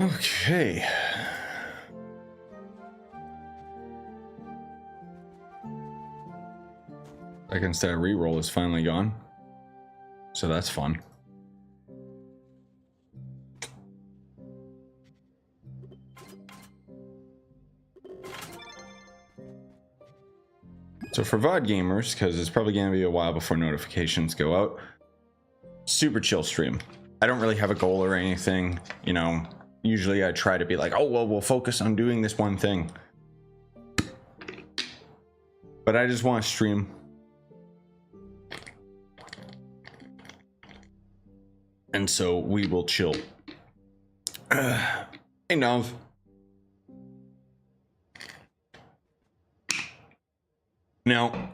Okay. Second stat reroll is finally gone. So that's fun. So for VOD gamers, because it's probably going to be a while before notifications go out, super chill stream. I don't really have a goal or anything, you know. Usually I try to be like, oh, well, we'll focus on doing this one thing. But I just want to stream. And so we will chill. Hey, Nov. Now,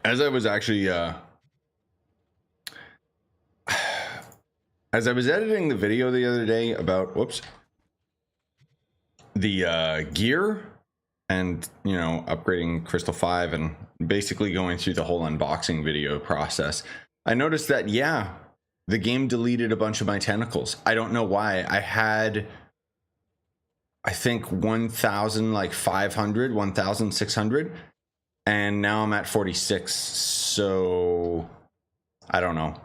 as I was actually, as I was editing the video the other day about, whoops, the gear and, you know, upgrading Crystal 5 and basically going through the whole unboxing video process, I noticed that, yeah, the game deleted a bunch of my tentacles. I don't know why. I had, I think 1,500, 1,600, and now I'm at 46. So I don't know.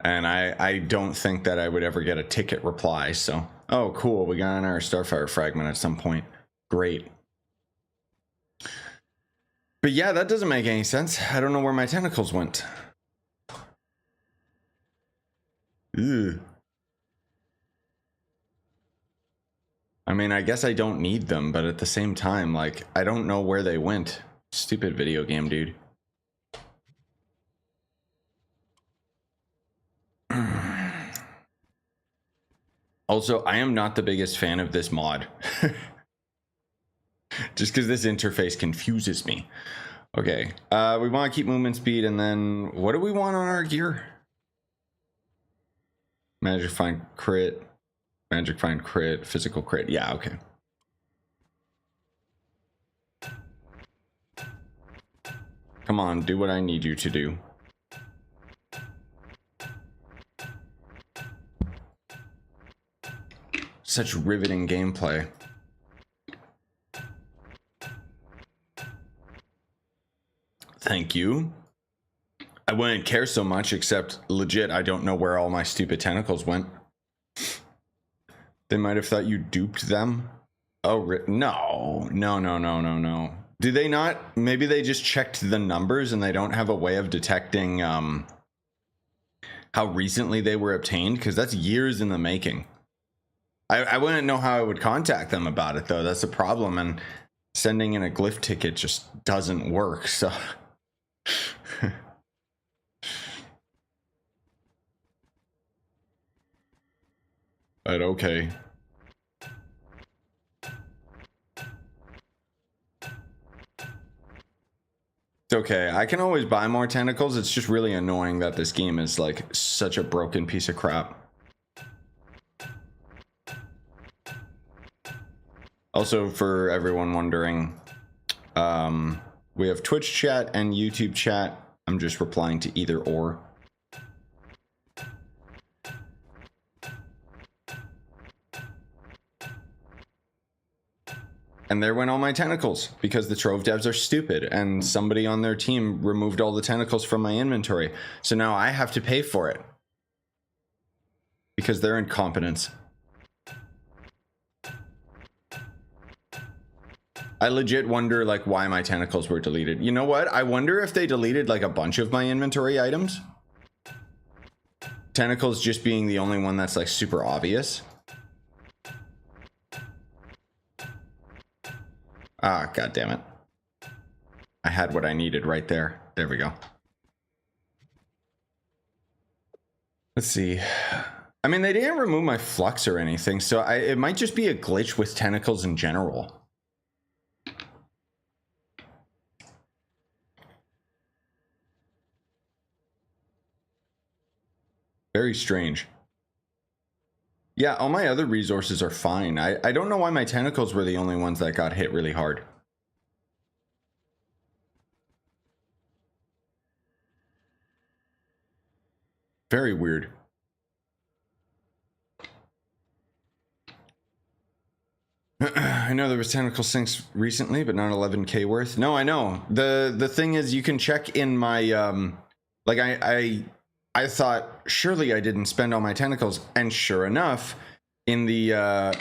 And I don't think that I would ever get a ticket reply. So, oh, cool. We got our Starfire fragment at some point. Great. But yeah, that doesn't make any sense. I don't know where my tentacles went. Ew. I mean, I guess I don't need them, but at the same time, like, I don't know where they went. Stupid video game, dude. Also, I am not the biggest fan of this mod. Just because this interface confuses me. Okay, we want to keep movement speed, and then what do we want on our gear? Magic find crit, magic find crit, physical crit. Yeah, okay. Come on, do what I need you to do. Such riveting gameplay. Thank you. I wouldn't care so much, except legit, I don't know where all my stupid tentacles went. They might have thought you duped them. Oh, no. No. Do they not? Maybe they just checked the numbers and they don't have a way of detecting how recently they were obtained, because that's years in the making. I wouldn't know how I would contact them about it, though. That's a problem, and sending in a glyph ticket just doesn't work, so... But okay. It's okay. I can always buy more tentacles. It's just really annoying that this game is like such a broken piece of crap. Also, for everyone wondering, we have Twitch chat and YouTube chat. I'm just replying to either or. And there went all my tentacles, because the Trove devs are stupid, and somebody on their team removed all the tentacles from my inventory. So now I have to pay for it. Because they're incompetents. I legit wonder, like, why my tentacles were deleted. You know what? I wonder if they deleted, like, a bunch of my inventory items. Tentacles just being the only one that's, like, super obvious. Ah, god damn it. I had what I needed right there. There we go. Let's see. I mean, they didn't remove my flux or anything, so it might just be a glitch with tentacles in general. Very strange. Yeah, all my other resources are fine. I don't know why my tentacles were the only ones that got hit really hard. Very weird. I know there was tentacle sinks recently, but not 11k worth. No, I know. The thing is, you can check in my like I thought surely I didn't spend all my tentacles, and sure enough, in the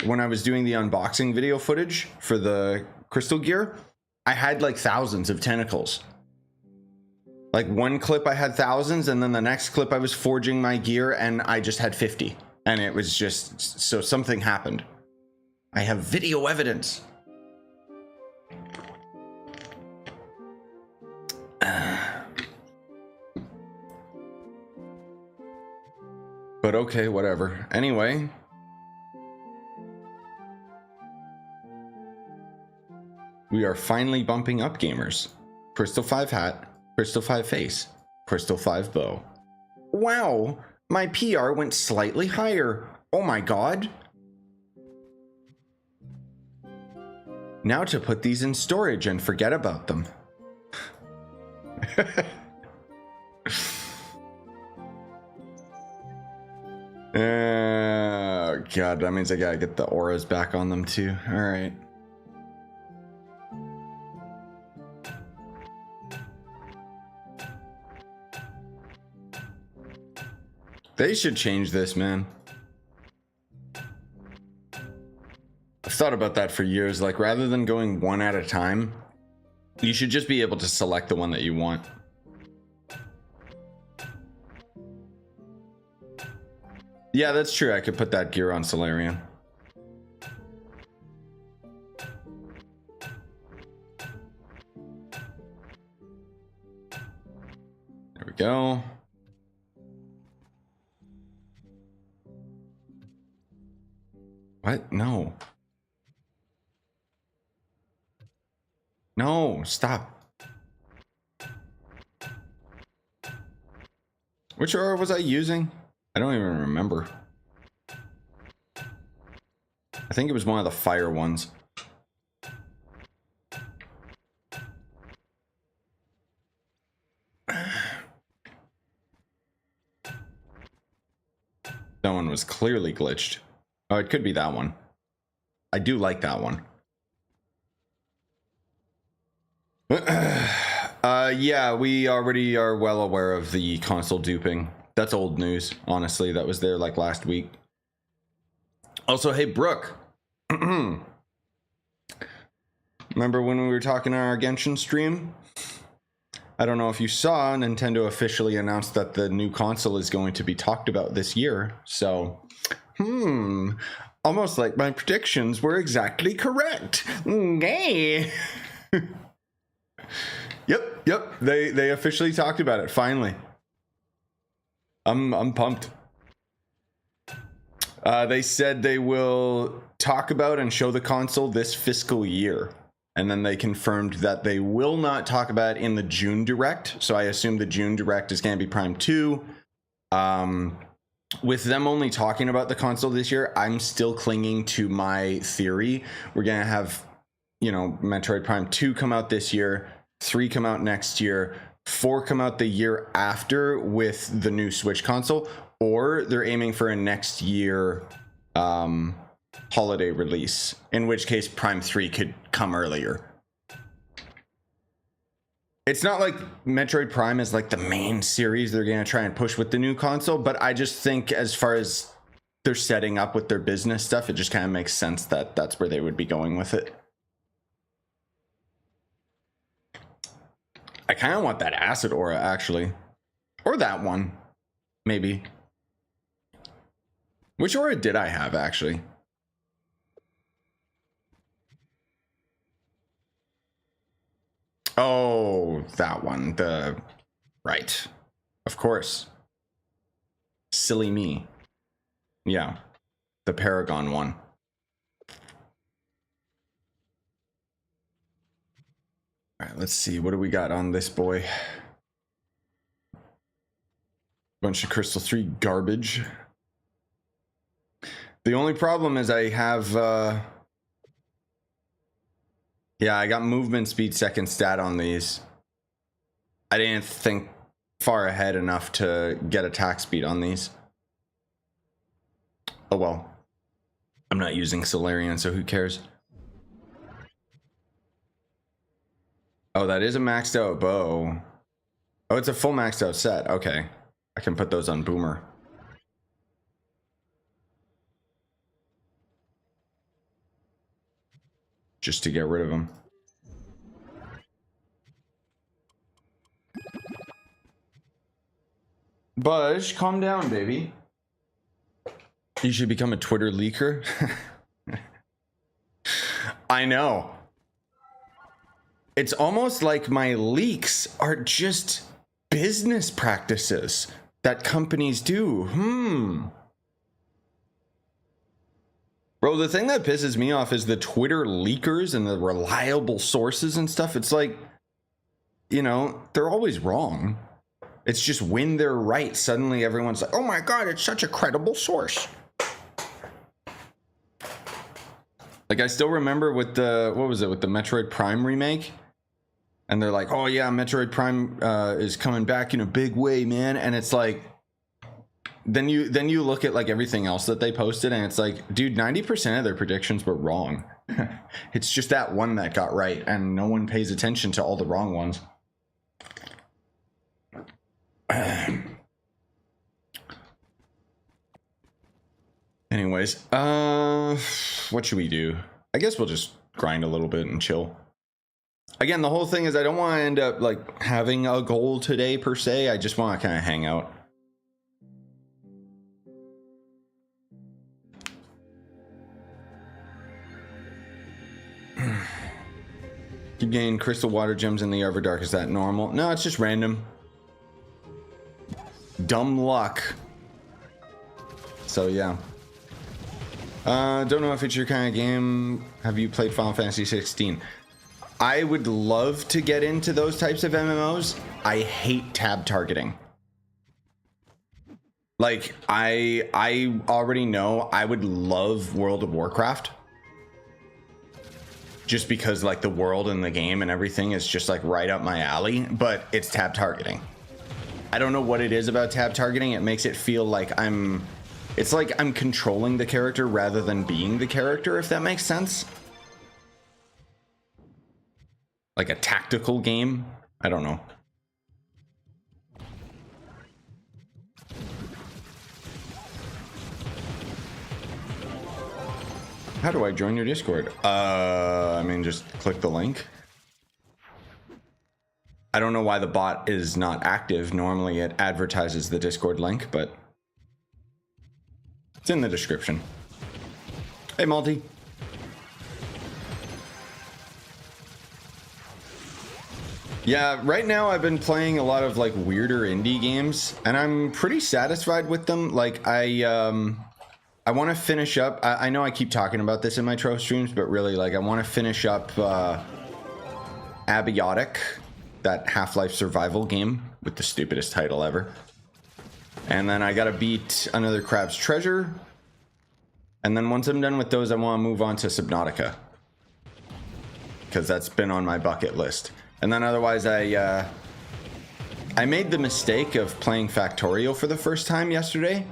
when I was doing the unboxing video footage for the crystal gear, I had like thousands of tentacles. Like one clip I had thousands, and then the next clip I was forging my gear and I just had 50. And it was just, so something happened. I have video evidence. But okay, whatever. Anyway. We are finally bumping up, gamers. Crystal 5 hat, Crystal 5 face, Crystal 5 bow. Wow, my PR went slightly higher. Oh my god. Now to put these in storage and forget about them. Oh god, that means I gotta get the auras back on them too. All right. They should change this, man. I've thought about that for years. Like, rather than going one at a time, you should just be able to select the one that you want. Yeah, that's true. I could put that gear on Solarian. There we go. What? No. No, stop. Which aura was I using? I don't even remember. I think it was one of the fire ones. That one was clearly glitched. Oh, it could be that one. I do like that one. Yeah, we already are well aware of the console duping. That's old news, honestly. That was there like last week. Also, hey, Brooke. Remember when we were talking on our Genshin stream? I don't know if you saw, Nintendo officially announced that the new console is going to be talked about this year. So, almost like my predictions were exactly correct. Yay! Yep. They officially talked about it finally. I'm pumped. They said they will talk about and show the console this fiscal year. And then they confirmed that they will not talk about it in the June Direct. So I assume the June Direct is going to be Prime 2. With them only talking about the console this year, I'm still clinging to my theory. We're going to have, you know, Metroid Prime 2 come out this year, 3 come out next year, 4 come out the year after with the new Switch console, or they're aiming for a next year holiday release, in which case Prime 3 could come earlier. It's not like Metroid Prime is like the main series they're going to try and push with the new console, but I just think as far as they're setting up with their business stuff, it just kind of makes sense that that's where they would be going with it. I kind of want that acid aura, actually. Or that one, maybe. Which aura did I have, actually? Oh, that one. Right. Of course. Silly me. Yeah. The Paragon one. All right, let's see. What do we got on this boy? Bunch of Crystal 3 garbage. The only problem is I have... yeah, I got movement speed second stat on these. I didn't think far ahead enough to get attack speed on these. Oh well. I'm not using Solarian, so who cares? Oh, that is a maxed out bow. Oh, it's a full maxed out set. Okay. I can put those on Boomer. Just to get rid of them. Buzz, calm down, baby. You should become a Twitter leaker. I know. It's almost like my leaks are just business practices that companies do. Bro, the thing that pisses me off is the Twitter leakers and the reliable sources and stuff. It's like, you know, they're always wrong. It's just when they're right, suddenly everyone's like, oh my God, it's such a credible source. Like, I still remember with the, what was it, with the Metroid Prime remake? And they're like, oh yeah, Metroid Prime is coming back in a big way, man. And it's like, then you look at like everything else that they posted and it's like, dude, 90% of their predictions were wrong. It's just that one that got right and no one pays attention to all the wrong ones. Anyways, what should we do? I guess we'll just grind a little bit and chill. Again, the whole thing is I don't want to end up like having a goal today per se. I just want to kind of hang out. Keep getting crystal water gems in the Everdark. Is that normal? No, it's just random. Dumb luck. So yeah. Don't know if it's your kind of game. Have you played Final Fantasy 16? I would love to get into those types of MMOs. I hate tab targeting. Like, I already know I would love World of Warcraft. Just because like the world and the game and everything is just like right up my alley, but it's tab targeting. I don't know what it is about tab targeting. It makes it feel like it's like I'm controlling the character rather than being the character, if that makes sense. Like a tactical game. I don't know. How do I join your Discord? I mean, just click the link. I don't know why the bot is not active. Normally it advertises the Discord link, but it's in the description. Hey, Malty. Yeah, right now I've been playing a lot of like weirder indie games and I'm pretty satisfied with them. Like I want to finish up. I know I keep talking about this in my Trove streams, but really, like, I want to finish up Abiotic, that Half-Life survival game with the stupidest title ever. And then I got to beat another Crab's Treasure. And then once I'm done with those, I want to move on to Subnautica, because that's been on my bucket list. And then otherwise, I made the mistake of playing Factorio for the first time yesterday.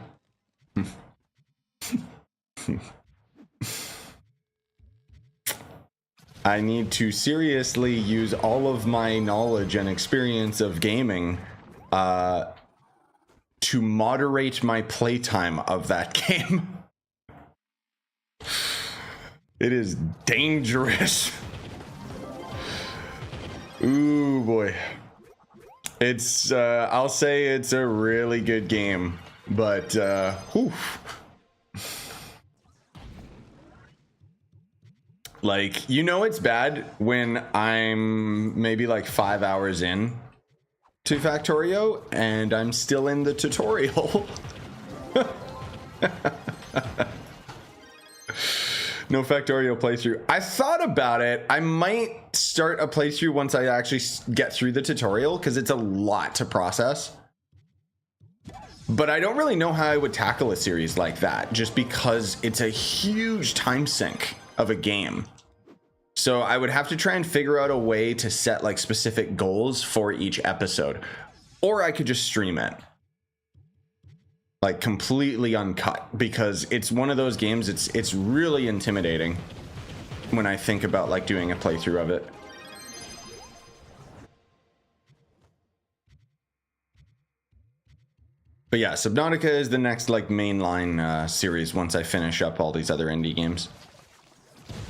I need to seriously use all of my knowledge and experience of gaming to moderate my playtime of that game. It is dangerous. Ooh boy. It's I'll say it's a really good game, but whew. Like, you know, it's bad when I'm maybe like 5 hours in to Factorio and I'm still in the tutorial. No Factorio playthrough. I thought about it. I might start a playthrough once I actually get through the tutorial, because it's a lot to process. But I don't really know how I would tackle a series like that, just because it's a huge time sink of a game. So I would have to try and figure out a way to set like specific goals for each episode, or I could just stream it like completely uncut, because it's one of those games. It's really intimidating when I think about like doing a playthrough of it. But yeah, Subnautica is the next like mainline series once I finish up all these other indie games.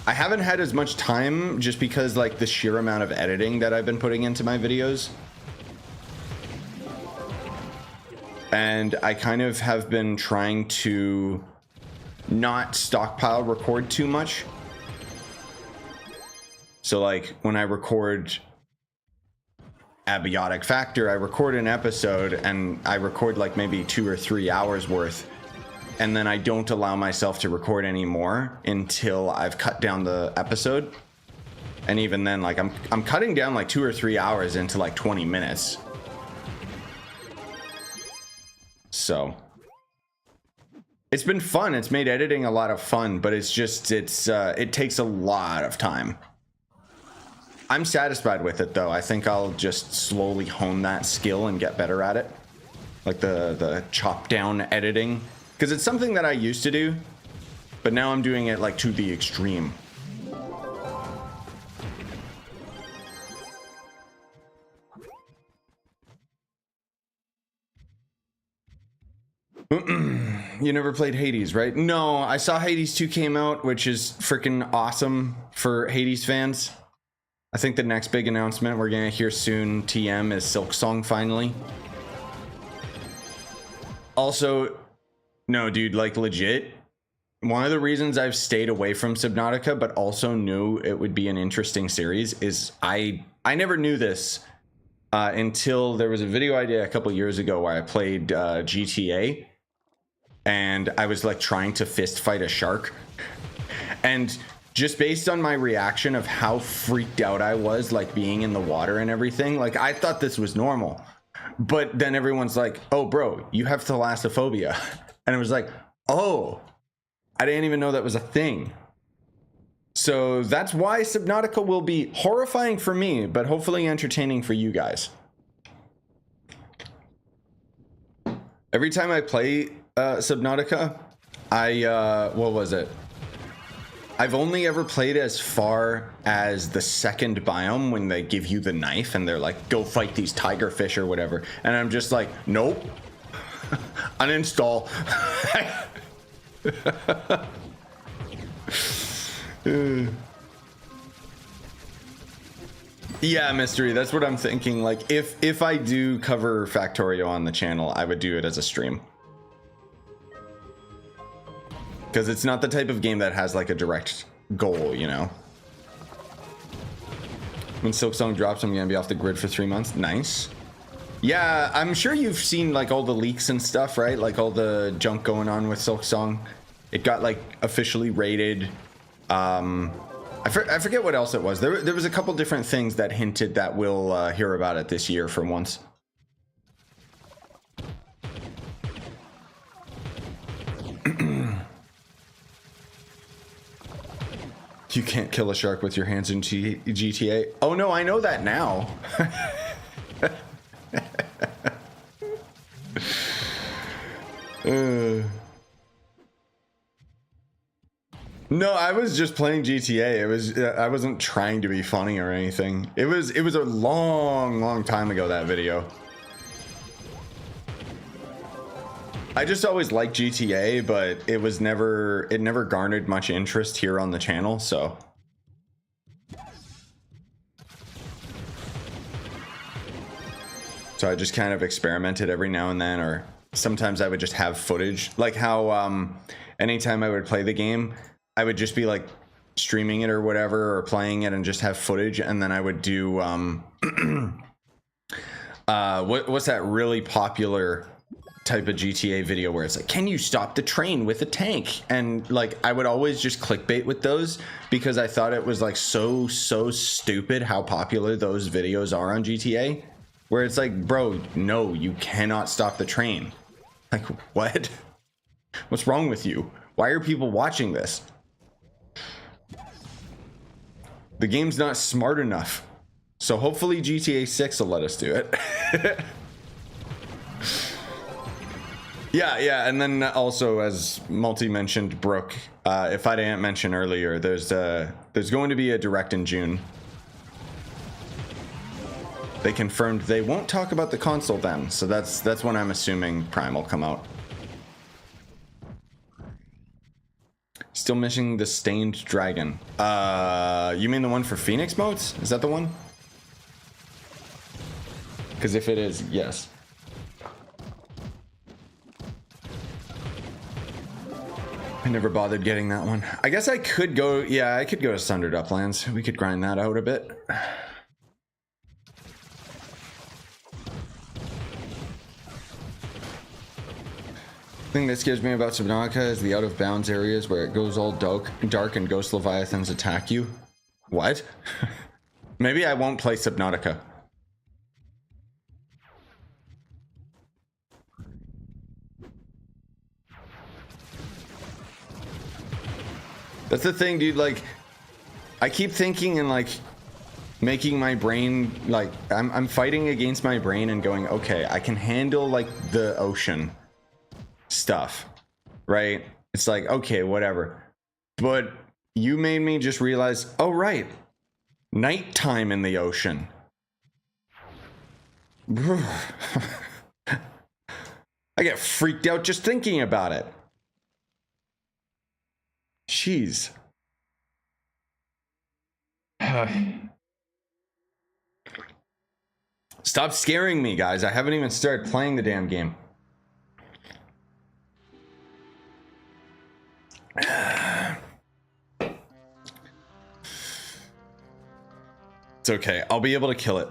I haven't had as much time just because like the sheer amount of editing that I've been putting into my videos. And I kind of have been trying to not stockpile record too much. So like when I record Abiotic Factor, I record an episode and I record like maybe 2 or 3 hours worth, and then I don't allow myself to record anymore until I've cut down the episode. And even then, like I'm cutting down like 2 or 3 hours into like 20 minutes. So it's been fun. It's made editing a lot of fun, but it's just it takes a lot of time. I'm satisfied with it though. I think I'll just slowly hone that skill and get better at it. Like the chop down editing, because it's something that I used to do, but now I'm doing it like to the extreme. You never played Hades, right? No, I saw Hades 2 came out, which is freaking awesome for Hades fans. I think the next big announcement we're gonna hear soon, TM, is Silksong finally. Also, no, dude, like legit, one of the reasons I've stayed away from Subnautica, but also knew it would be an interesting series, is I never knew this until there was a video I did a couple years ago where I played GTA, and I was like trying to fist fight a shark, and just based on my reaction of how freaked out I was, like being in the water and everything, like I thought this was normal. But then everyone's like, oh, bro, you have thalassophobia. And it was like, oh, I didn't even know that was a thing. So that's why Subnautica will be horrifying for me, but hopefully entertaining for you guys. Every time I play Subnautica, what was it? I've only ever played as far as the second biome when they give you the knife and they're like, go fight these tiger fish or whatever. And I'm just like, nope. Uninstall. Yeah, Mystery, that's what I'm thinking. Like if I do cover Factorio on the channel, I would do it as a stream. Because it's not the type of game that has like a direct goal, you know. When Silksong drops, I'm gonna be off the grid for 3 months. Nice. Yeah, I'm sure you've seen like all the leaks and stuff, right? Like all the junk going on with Silksong. It got like officially rated. I forget what else it was. There was a couple different things that hinted that we'll hear about it this year for once. You can't kill a shark with your hands in GTA. Oh no, I know that now. No, I was just playing GTA. It was I wasn't trying to be funny or anything. It was a long time ago, that video. I just always liked GTA, but it never garnered much interest here on the channel, so. So I just kind of experimented every now and then, or sometimes I would just have footage. Like how anytime I would play the game, I would just be like streaming it or whatever, or playing it and just have footage, and then I would do what's that really popular type of GTA video where it's like, can you stop the train with a tank? And like I would always just clickbait with those because I thought it was like so stupid how popular those videos are on GTA, where it's like, bro, no, you cannot stop the train. Like, what? What's wrong with you? Why are people watching this? The game's not smart enough. So hopefully GTA 6 will let us do it. Yeah, and then also, as Multi mentioned, Brooke, if I didn't mention earlier, there's going to be a direct in June. They confirmed they won't talk about the console then, so that's when I'm assuming Prime will come out. Still missing the stained dragon. You mean the one for Phoenix modes? Is that the one? Because if it is, yes. I never bothered getting that one. I guess I could go, yeah, I could go to Sundered Uplands. We could grind that out a bit. The thing that scares me about Subnautica is the out of bounds areas where it goes all dark and ghost leviathans attack you. What? Maybe I won't play Subnautica. That's the thing, dude. Like, I keep thinking and like making my brain, like, I'm fighting against my brain and going, okay, I can handle like the ocean stuff, right? It's like, okay, whatever. But you made me just realize, oh right, nighttime in the ocean. I get freaked out just thinking about it. Jeez. Stop scaring me, guys. I haven't even started playing the damn game. It's okay. I'll be able to kill it.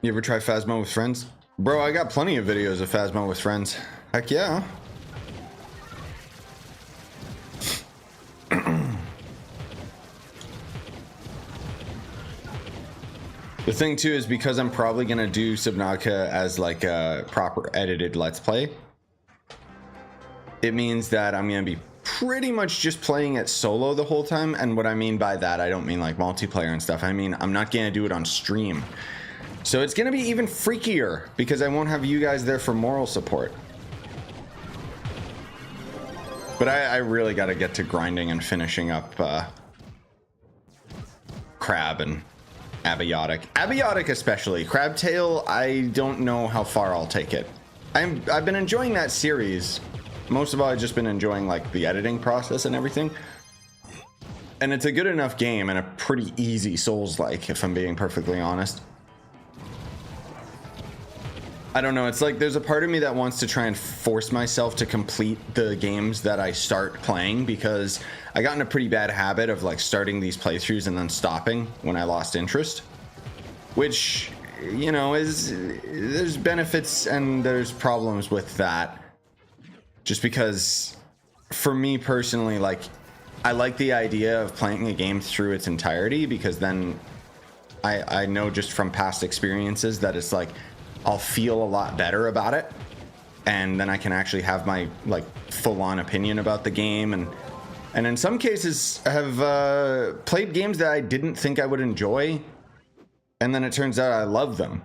You ever try Phasmo with friends? Bro, I got plenty of videos of Phasmo with friends. Heck yeah. The thing too is because I'm probably gonna do Subnautica as like a proper edited Let's Play. It means that I'm gonna be pretty much just playing it solo the whole time. And what I mean by that, I don't mean like multiplayer and stuff. I mean, I'm not gonna do it on stream. So it's gonna be even freakier because I won't have you guys there for moral support. But I really gotta get to grinding and finishing up Crab and Abiotic. Abiotic especially. Crabtail, I don't know how far I'll take it. I've been enjoying that series. Most of all, I've just been enjoying like the editing process and everything. And it's a good enough game and a pretty easy Souls-like, if I'm being perfectly honest. I don't know, it's like there's a part of me that wants to try and force myself to complete the games that I start playing, because I got in a pretty bad habit of like starting these playthroughs and then stopping when I lost interest. Which, you know, there's benefits and there's problems with that. Just because, for me personally, like, I like the idea of playing a game through its entirety, because then I know just from past experiences that it's like, I'll feel a lot better about it, and then I can actually have my like full-on opinion about the game, and in some cases have played games that I didn't think I would enjoy, and then it turns out I love them.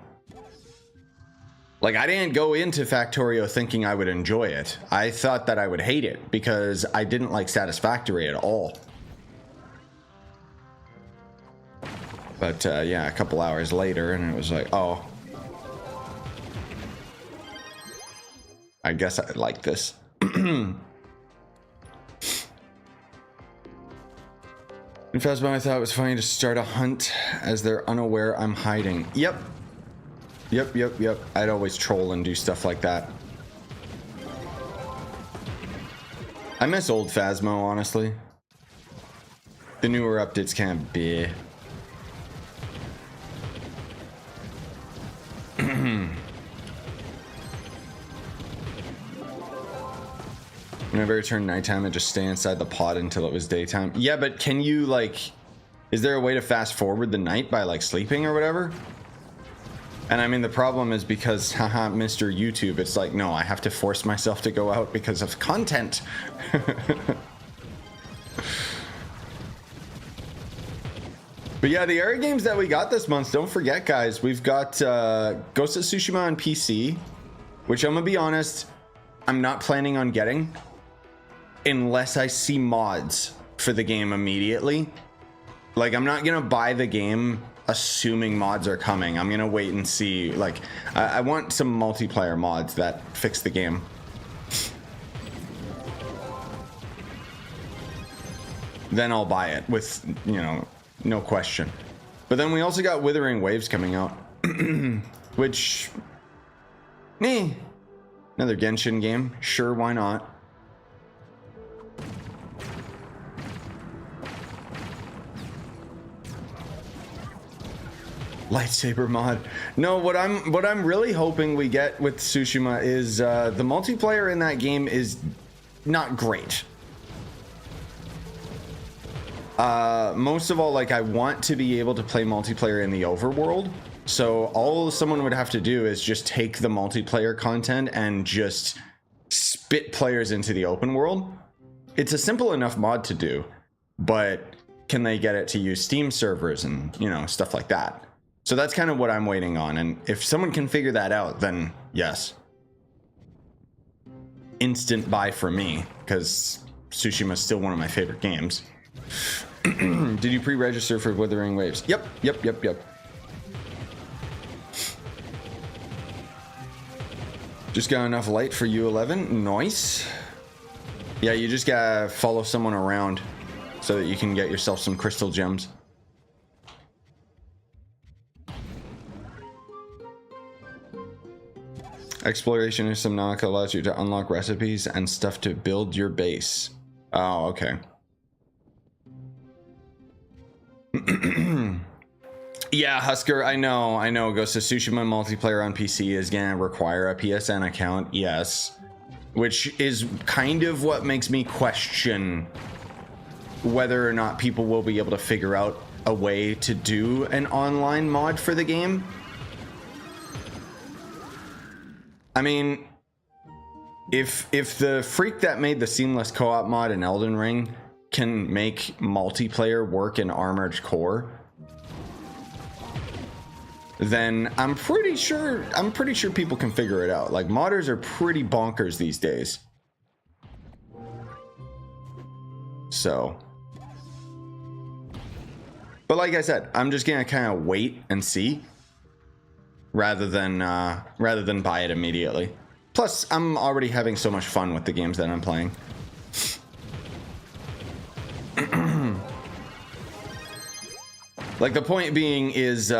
Like, I didn't go into Factorio thinking I would enjoy it. I thought that I would hate it because I didn't like Satisfactory at all. But yeah, a couple hours later, and it was like, oh, I guess I like this. In Phasmo, I thought it was funny to start a hunt as they're unaware I'm hiding. Yep. I'd always troll and do stuff like that. I miss old Phasmo, honestly. The newer updates can't be. Whenever it turned nighttime, I'd just stay inside the pod until it was daytime. Yeah, but can you, like, is there a way to fast forward the night by, like, sleeping or whatever? And I mean, the problem is because, haha, Mr. YouTube, it's like, no, I have to force myself to go out because of content. But yeah, the area games that we got this month, don't forget, guys, we've got Ghost of Tsushima on PC, which I'm gonna be honest, I'm not planning on getting unless I see mods for the game immediately. Like, I'm not gonna buy the game assuming mods are coming. I'm gonna wait and see. Like, I want some multiplayer mods that fix the game. Then I'll buy it with, you know, no question. But then we also got Withering Waves coming out, which, another Genshin game. Sure, why not? Lightsaber mod. No, what I'm really hoping we get with Tsushima is the multiplayer in that game is not great. Most of all, like, I want to be able to play multiplayer in the overworld. So all someone would have to do is just take the multiplayer content and just spit players into the open world. It's a simple enough mod to do, but can they get it to use Steam servers and, you know, stuff like that? So that's kind of what I'm waiting on. And if someone can figure that out, then yes. Instant buy for me, because Tsushima is still one of my favorite games. Did you pre-register for Withering Waves? Yep. Just got enough light for U11. Nice. Yeah, you just gotta follow someone around so that you can get yourself some crystal gems. Exploration in Subnautica allows you to unlock recipes and stuff to build your base. Oh, okay. Yeah, Husker, I know. Ghost of Tsushima multiplayer on PC is gonna require a PSN account, yes. Which is kind of what makes me question whether or not people will be able to figure out a way to do an online mod for the game. I mean, if the freak that made the seamless co-op mod in Elden Ring can make multiplayer work in Armored Core, then I'm pretty sure people can figure it out. Like, modders are pretty bonkers these days. So, but like I said, I'm just gonna kind of wait and see rather than buy it immediately. Plus, I'm already having so much fun with the games that I'm playing. Like, the point being is,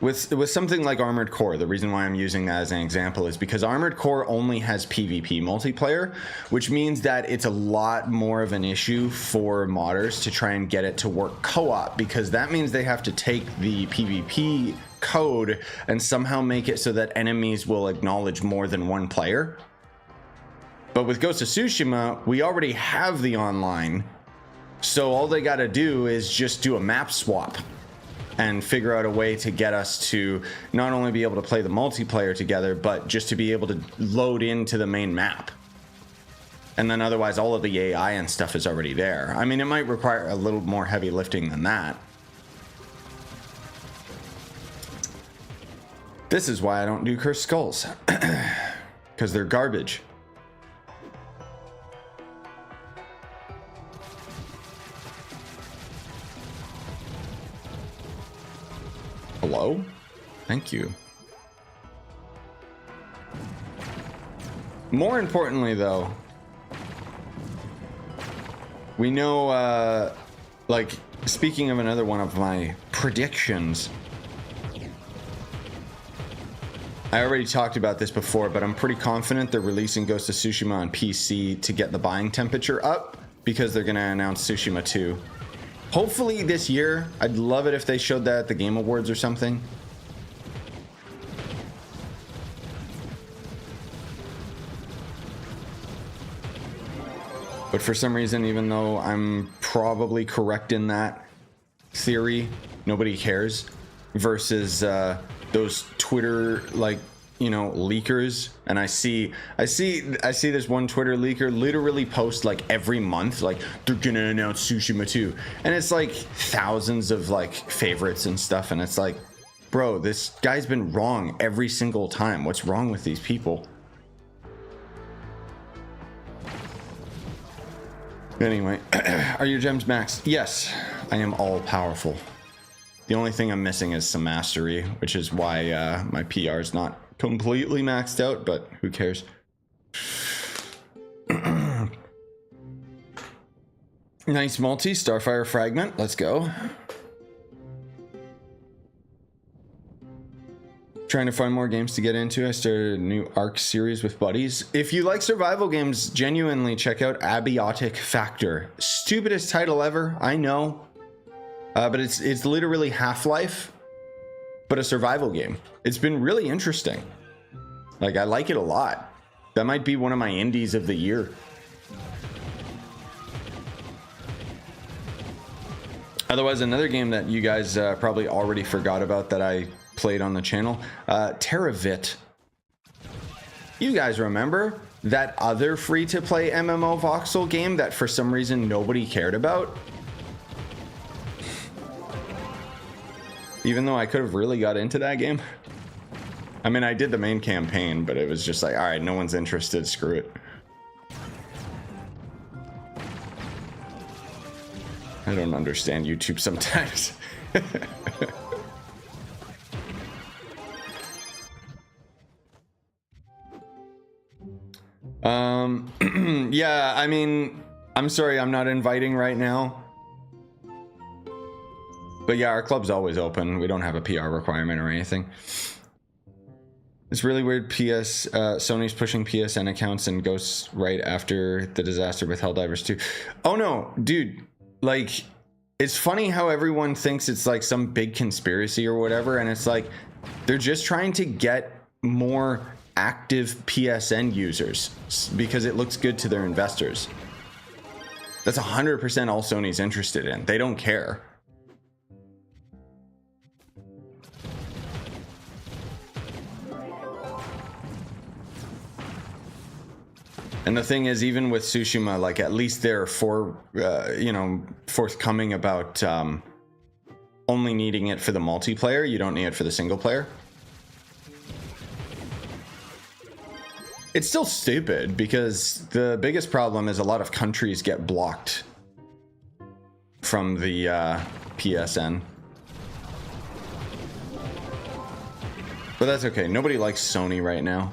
with something like Armored Core, the reason why I'm using that as an example is because Armored Core only has PvP multiplayer, which means that it's a lot more of an issue for modders to try and get it to work co-op, because that means they have to take the PvP code and somehow make it so that enemies will acknowledge more than one player. But with Ghost of Tsushima, we already have the online, so all they got to do is just do a map swap and figure out a way to get us to not only be able to play the multiplayer together, but just to be able to load into the main map. And then otherwise all of the AI and stuff is already there. I mean, it might require a little more heavy lifting than that. This is why I don't do Cursed Skulls. Because they're garbage. Hello? Thank you. More importantly, though, we know, like, speaking of another one of my predictions, I already talked about this before, but I'm pretty confident they're releasing Ghost of Tsushima on PC to get the buying temperature up, because they're going to announce Tsushima 2. Hopefully this year. I'd love it if they showed that at the Game Awards or something. But for some reason, even though I'm probably correct in that theory, nobody cares. Versus those Twitter, like, you know, leakers. And I see this one Twitter leaker literally post like every month, like, they're gonna announce Tsushima 2, and it's like thousands of like favorites and stuff, and it's like, bro, this guy's been wrong every single time. What's wrong with these people? Anyway, are your gems maxed? Yes. I am all powerful. The only thing I'm missing is some mastery, which is why my PR is not completely maxed out, but who cares? Nice multi, Starfire Fragment, let's go. Trying to find more games to get into. I started a new Arc series with buddies. If you like survival games, genuinely check out Abiotic Factor. Stupidest title ever, I know. But it's literally Half-Life, but a survival game. It's been really interesting. Like, I like it a lot. That might be one of my indies of the year. Otherwise, another game that you guys probably already forgot about that I played on the channel, Terravit. You guys remember that other free-to-play MMO voxel game that for some reason nobody cared about? Even though I could have really got into that game. I mean, I did the main campaign, but it was just like, all right, no one's interested, screw it. I don't understand YouTube sometimes. Yeah, I mean, I'm sorry I'm not inviting right now. But yeah, our club's always open. We don't have a PR requirement or anything. It's really weird. Sony's pushing PSN accounts and ghosts right after the disaster with Helldivers 2. Oh no, dude. Like, it's funny how everyone thinks it's like some big conspiracy or whatever. And it's like, they're just trying to get more active PSN users because it looks good to their investors. That's 100% all Sony's interested in. They don't care. And the thing is, even with Tsushima, like, at least they're forthcoming about only needing it for the multiplayer. You don't need it for the single player. It's still stupid because the biggest problem is a lot of countries get blocked from the PSN. But that's okay. Nobody likes Sony right now.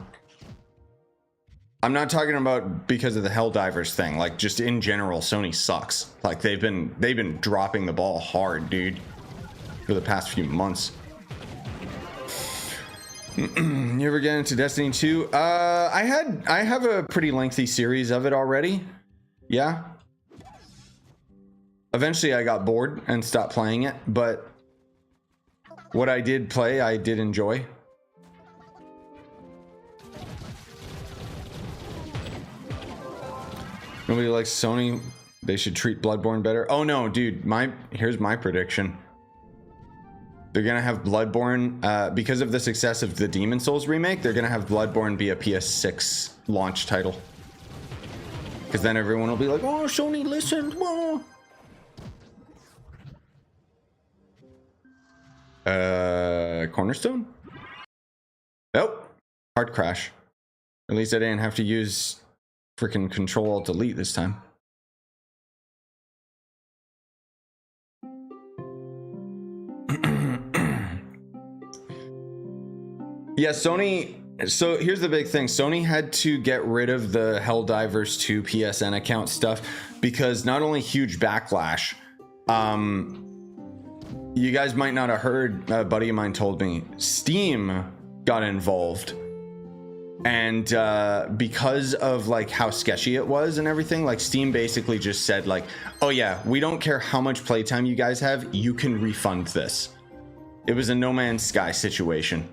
I'm not talking about because of the Helldivers thing. Like, just in general, Sony sucks. Like, they've been dropping the ball hard, dude, for the past few months. You ever get into Destiny 2? I have a pretty lengthy series of it already. Yeah. Eventually I got bored and stopped playing it, but what I did play, I did enjoy. Nobody likes Sony. They should treat Bloodborne better. Oh no, dude, here's my prediction. They're gonna have Bloodborne, because of the success of the Demon Souls remake, they're gonna have Bloodborne be a PS6 launch title. Because then everyone will be like, oh, Sony listened. Whoa. Cornerstone? Nope. Hard crash. At least I didn't have to use freaking Control-Alt-Delete this time. Yeah, Sony. So here's the big thing. Sony had to get rid of the Helldivers 2 PSN account stuff because not only huge backlash, you guys might not have heard, a buddy of mine told me, Steam got involved. And because of like how sketchy it was and everything, like Steam basically just said like, oh yeah, we don't care how much playtime you guys have, you can refund this. It was a No Man's Sky situation.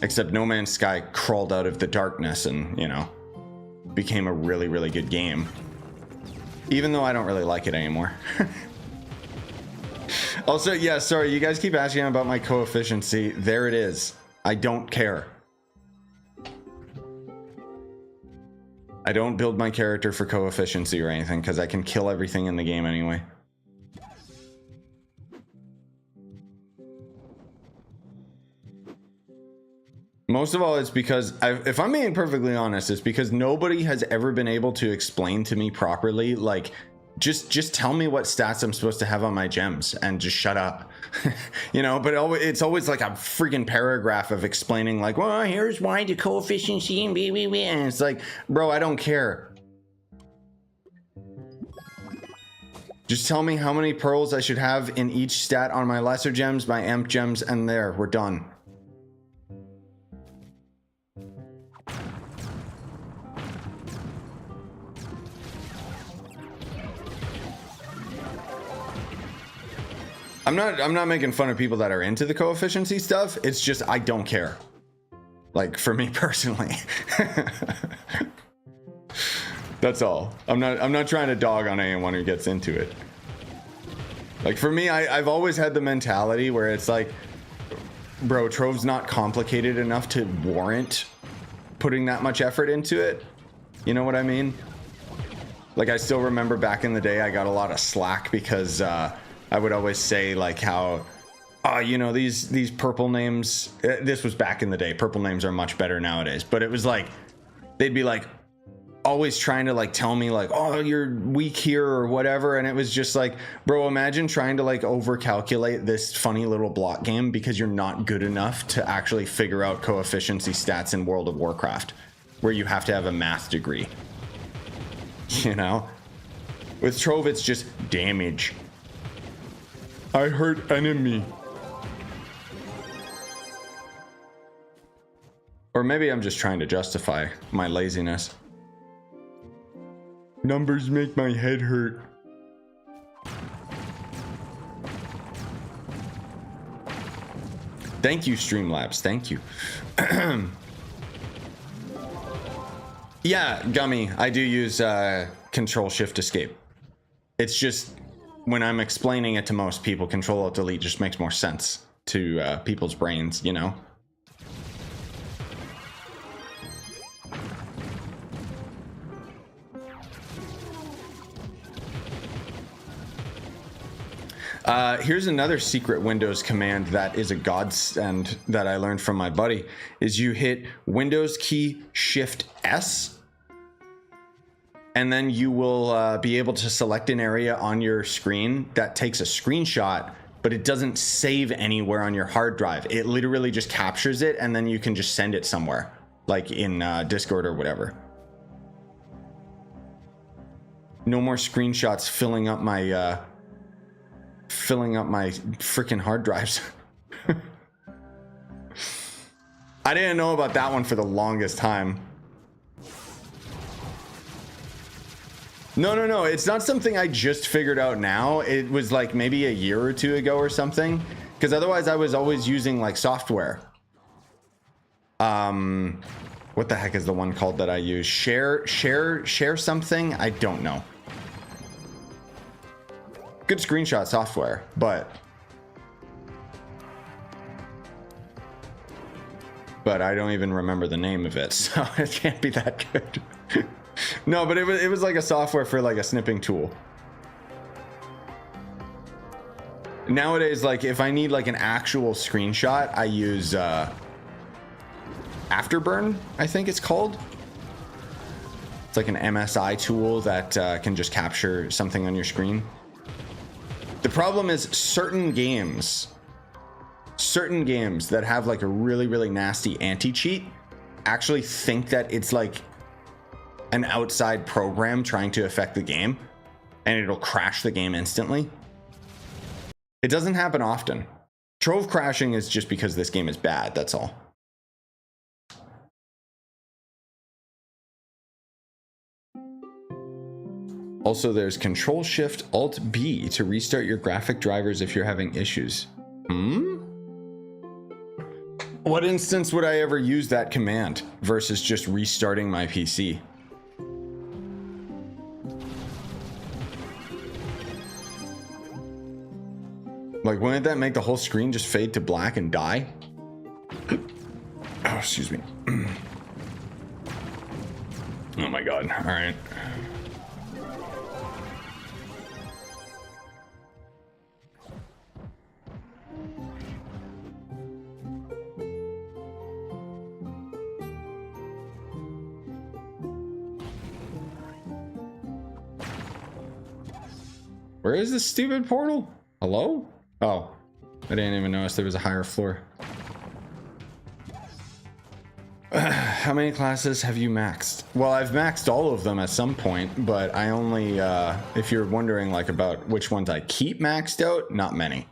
Except No Man's Sky crawled out of the darkness and, you know, became a really, really good game. Even though I don't really like it anymore. Also, yeah, sorry, you guys keep asking about my coefficiency. There it is. I don't care. I don't build my character for coefficiency or anything because I can kill everything in the game anyway. Most of all, it's because, if I'm being perfectly honest, it's because nobody has ever been able to explain to me properly, like, just tell me what stats I'm supposed to have on my gems and just shut up. You know, but it's always like a freaking paragraph of explaining like, well, here's why the coefficient and it's like, bro, I don't care. Just tell me how many pearls I should have in each stat on my lesser gems, my amp gems, and there, we're done. I'm not making fun of people that are into the coefficiency stuff. It's just I don't care. Like for me personally. That's all. I'm not trying to dog on anyone who gets into it. Like for me, I've always had the mentality where it's like, bro, Trove's not complicated enough to warrant putting that much effort into it. You know what I mean? Like I still remember back in the day, I got a lot of slack because I would always say like how, you know, these purple names, this was back in the day. Purple names are much better nowadays, but it was like, they'd be like always trying to like tell me like, oh, you're weak here or whatever. And it was just like, bro, imagine trying to like over calculate this funny little block game because you're not good enough to actually figure out coefficiency stats in World of Warcraft, where you have to have a math degree. You know, with Trove, it's just damage. I hurt enemy. Or maybe I'm just trying to justify my laziness. Numbers make my head hurt. Thank you, Streamlabs. Thank you. Yeah, Gummy, I do use Control Shift Escape. It's just when I'm explaining it to most people, Control Alt Delete just makes more sense to people's brains, you know? Here's another secret Windows command that is a godsend that I learned from my buddy, is you hit Windows key Shift S, and then you will be able to select an area on your screen that takes a screenshot, but it doesn't save anywhere on your hard drive. It literally just captures it, and then you can just send it somewhere, like in Discord or whatever. No more screenshots filling up my freaking hard drives. I didn't know about that one for the longest time. No, it's not something I just figured out now. It was like maybe a year or two ago or something, because otherwise I was always using like software. What the heck is the one called that I use? Share something? I don't know. Good screenshot software, but I don't even remember the name of it, so it can't be that good. No, but it was like a software for like a snipping tool. Nowadays, like if I need like an actual screenshot, I use Afterburn, I think it's called. It's like an MSI tool that can just capture something on your screen. The problem is certain games that have like a really nasty anti-cheat actually think that it's like an outside program trying to affect the game, and it'll crash the game instantly. It doesn't happen often. Trove crashing is just because this game is bad, that's all. Also, there's Control Shift Alt B to restart your graphic drivers if you're having issues. What instance would I ever use that command versus just restarting my PC? Like, wouldn't that make the whole screen just fade to black and die? Oh, excuse me. Oh my god. All right. Where is this stupid portal? Hello? Oh, I didn't even notice there was a higher floor. How many classes have you maxed? Well, I've maxed all of them at some point, but I only, if you're wondering like about which ones I keep maxed out, not many.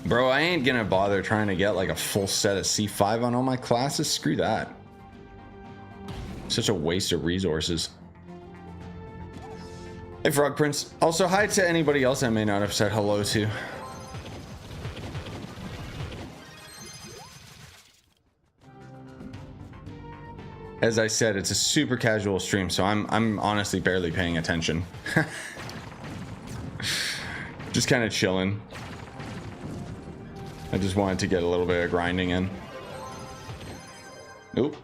Bro, I ain't gonna bother trying to get like a full set of C5 on all my classes. Screw that. Such a waste of resources. Hey, Frog Prince. Also, hi to anybody else I may not have said hello to. As I said, it's a super casual stream, so I'm honestly barely paying attention. Just kind of chilling. I just wanted to get a little bit of grinding in. Nope.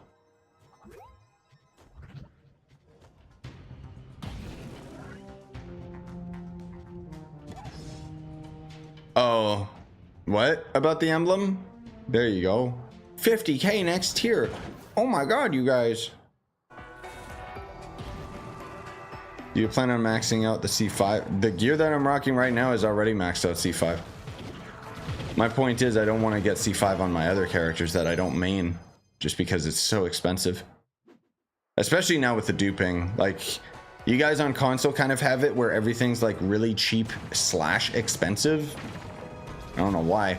Oh, what about the emblem? There you go. 50k next tier. Oh my god, you guys. Do you plan on maxing out the C5? The gear that I'm rocking right now is already maxed out C5. My point is I don't want to get C5 on my other characters that I don't main just because it's so expensive. Especially now with the duping. Like, you guys on console kind of have it where everything's like really cheap / expensive. I don't know why.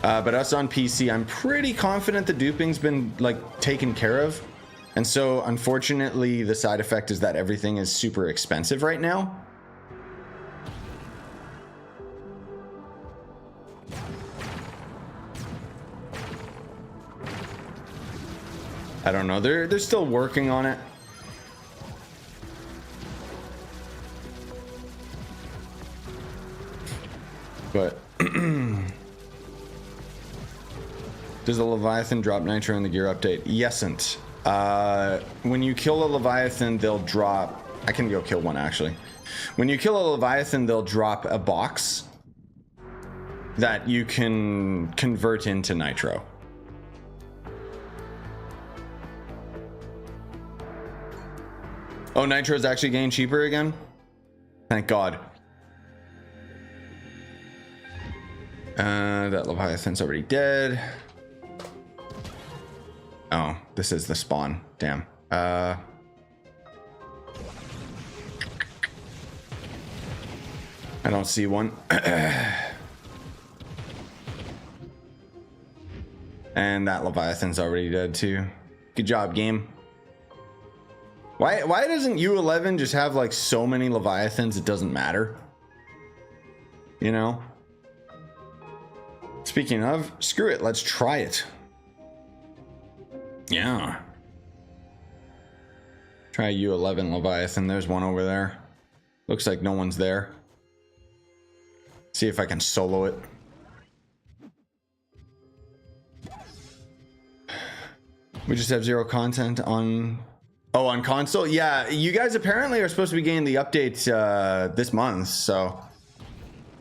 But us on PC, I'm pretty confident the duping's been like taken care of. And so unfortunately the side effect is that everything is super expensive right now. I don't know, they're still working on it. But does the Leviathan drop nitro in the gear update? Yesn't. When you kill a Leviathan, they'll drop... I can go kill one, actually. When you kill a Leviathan, they'll drop a box that you can convert into nitro. Oh, nitro is actually getting cheaper again? Thank God. That Leviathan's already dead. Oh, this is the spawn. Damn. I don't see one. And that Leviathan's already dead too. Good job, game. Why doesn't U11 just have like so many Leviathans it doesn't matter? You know? Speaking of, screw it, let's try it. Yeah. Try U11 Leviathan. There's one over there. Looks like no one's there. See if I can solo it. We just have 0 content on... Oh, on console? Yeah, you guys apparently are supposed to be getting the update this month, so...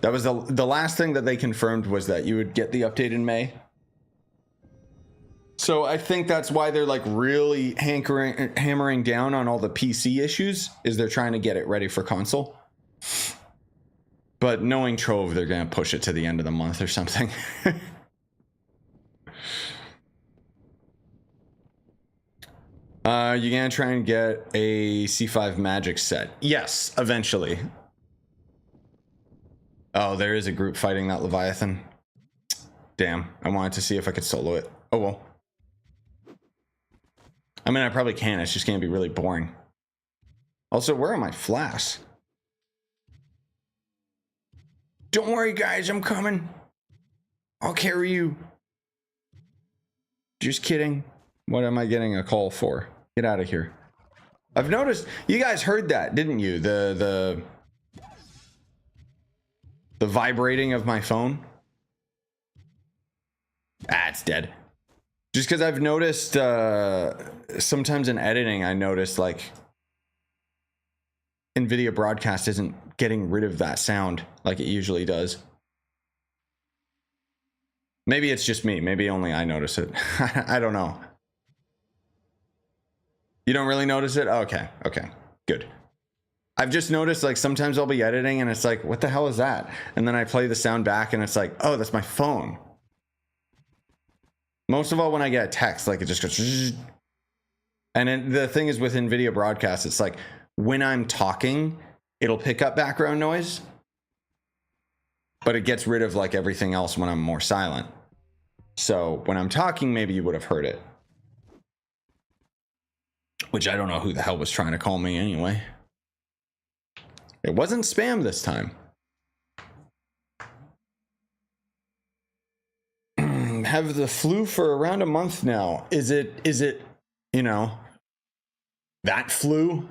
That was the last thing that they confirmed was that you would get the update in May. So I think that's why they're like really hammering down on all the PC issues, is they're trying to get it ready for console. But knowing Trove, they're going to push it to the end of the month or something. You're going to try and get a C5 magic set. Yes, eventually. Oh, there is a group fighting that Leviathan. Damn, I wanted to see if I could solo it. Oh well. I mean, I probably can. It's just going to be really boring. Also, where are my flasks? Don't worry, guys. I'm coming. I'll carry you. Just kidding. What am I getting a call for? Get out of here. I've noticed... You guys heard that, didn't you? The vibrating of my phone. Ah, it's dead. Just because I've noticed sometimes in editing, I notice like NVIDIA Broadcast isn't getting rid of that sound like it usually does. Maybe it's just me. Maybe only I notice it. I don't know. You don't really notice it? Okay, okay, good. I've just noticed, like, sometimes I'll be editing and it's like, what the hell is that? And then I play the sound back and it's like, oh, that's my phone. Most of all, when I get a text, like, it just goes zzz. And then the thing is, with NVIDIA broadcast, it's like when I'm talking, it'll pick up background noise, but it gets rid of like everything else when I'm more silent. So when I'm talking, maybe you would have heard it. Which I don't know who the hell was trying to call me anyway. It wasn't spam this time. Have the flu for around a month now. Is it, you know, that flu?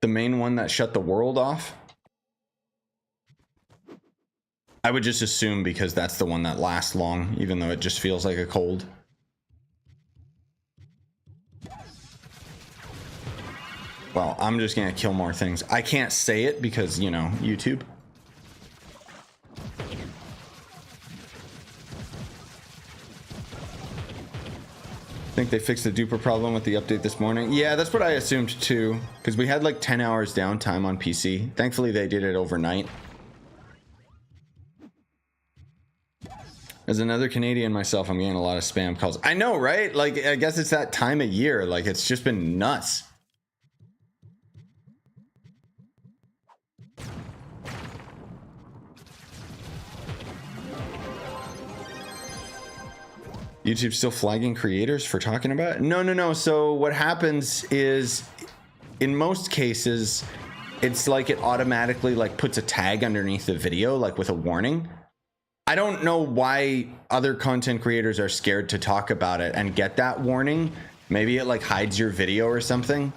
The main one that shut the world off? I would just assume, because that's the one that lasts long, even though it just feels like a cold. Well, I'm just gonna kill more things. I can't say it because, you know, YouTube. Think they fixed the duper problem with the update this morning? Yeah, that's what I assumed too, because we had like 10 hours downtime on PC. Thankfully, they did it overnight. As another Canadian myself, I'm getting a lot of spam calls. I know, right? Like, I guess it's that time of year. Like, it's just been nuts. YouTube's still flagging creators for talking about it? No. So what happens is, in most cases, it's like it automatically like puts a tag underneath the video, like with a warning. I don't know why other content creators are scared to talk about it and get that warning. Maybe it like hides your video or something.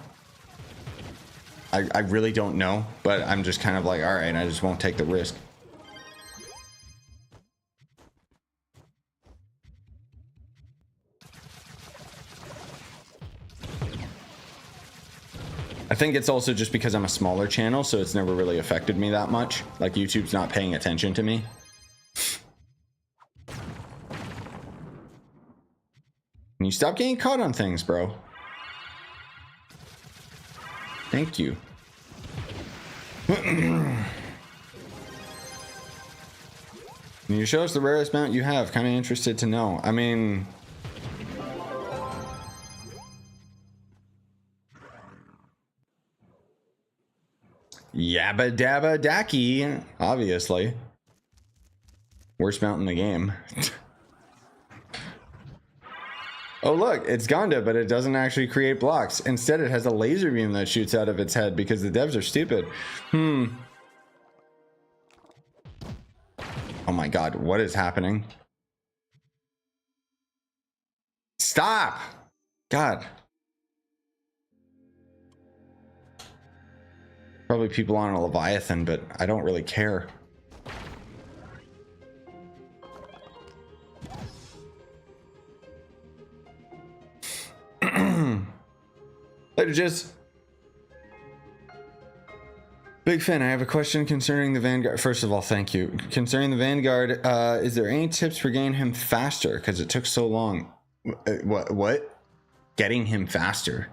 I really don't know, but I'm just kind of like, all right, I just won't take the risk. I think it's also just because I'm a smaller channel, so it's never really affected me that much. Like, YouTube's not paying attention to me. Can you stop getting caught on things, bro? Thank you. Can you show us the rarest mount you have? Kind of interested to know. I mean... Yabba dabba dacky, obviously. Worst mount in the game. Oh look, it's Gonda, but it doesn't actually create blocks. Instead, it has a laser beam that shoots out of its head because the devs are stupid. Oh my god, what is happening? Stop! God. Probably people on a Leviathan, but I don't really care. Later, just big fan. I have a question concerning the Vanguard. First of all, thank you. Concerning the Vanguard, is there any tips for getting him faster? Because it took so long. What? Getting him faster?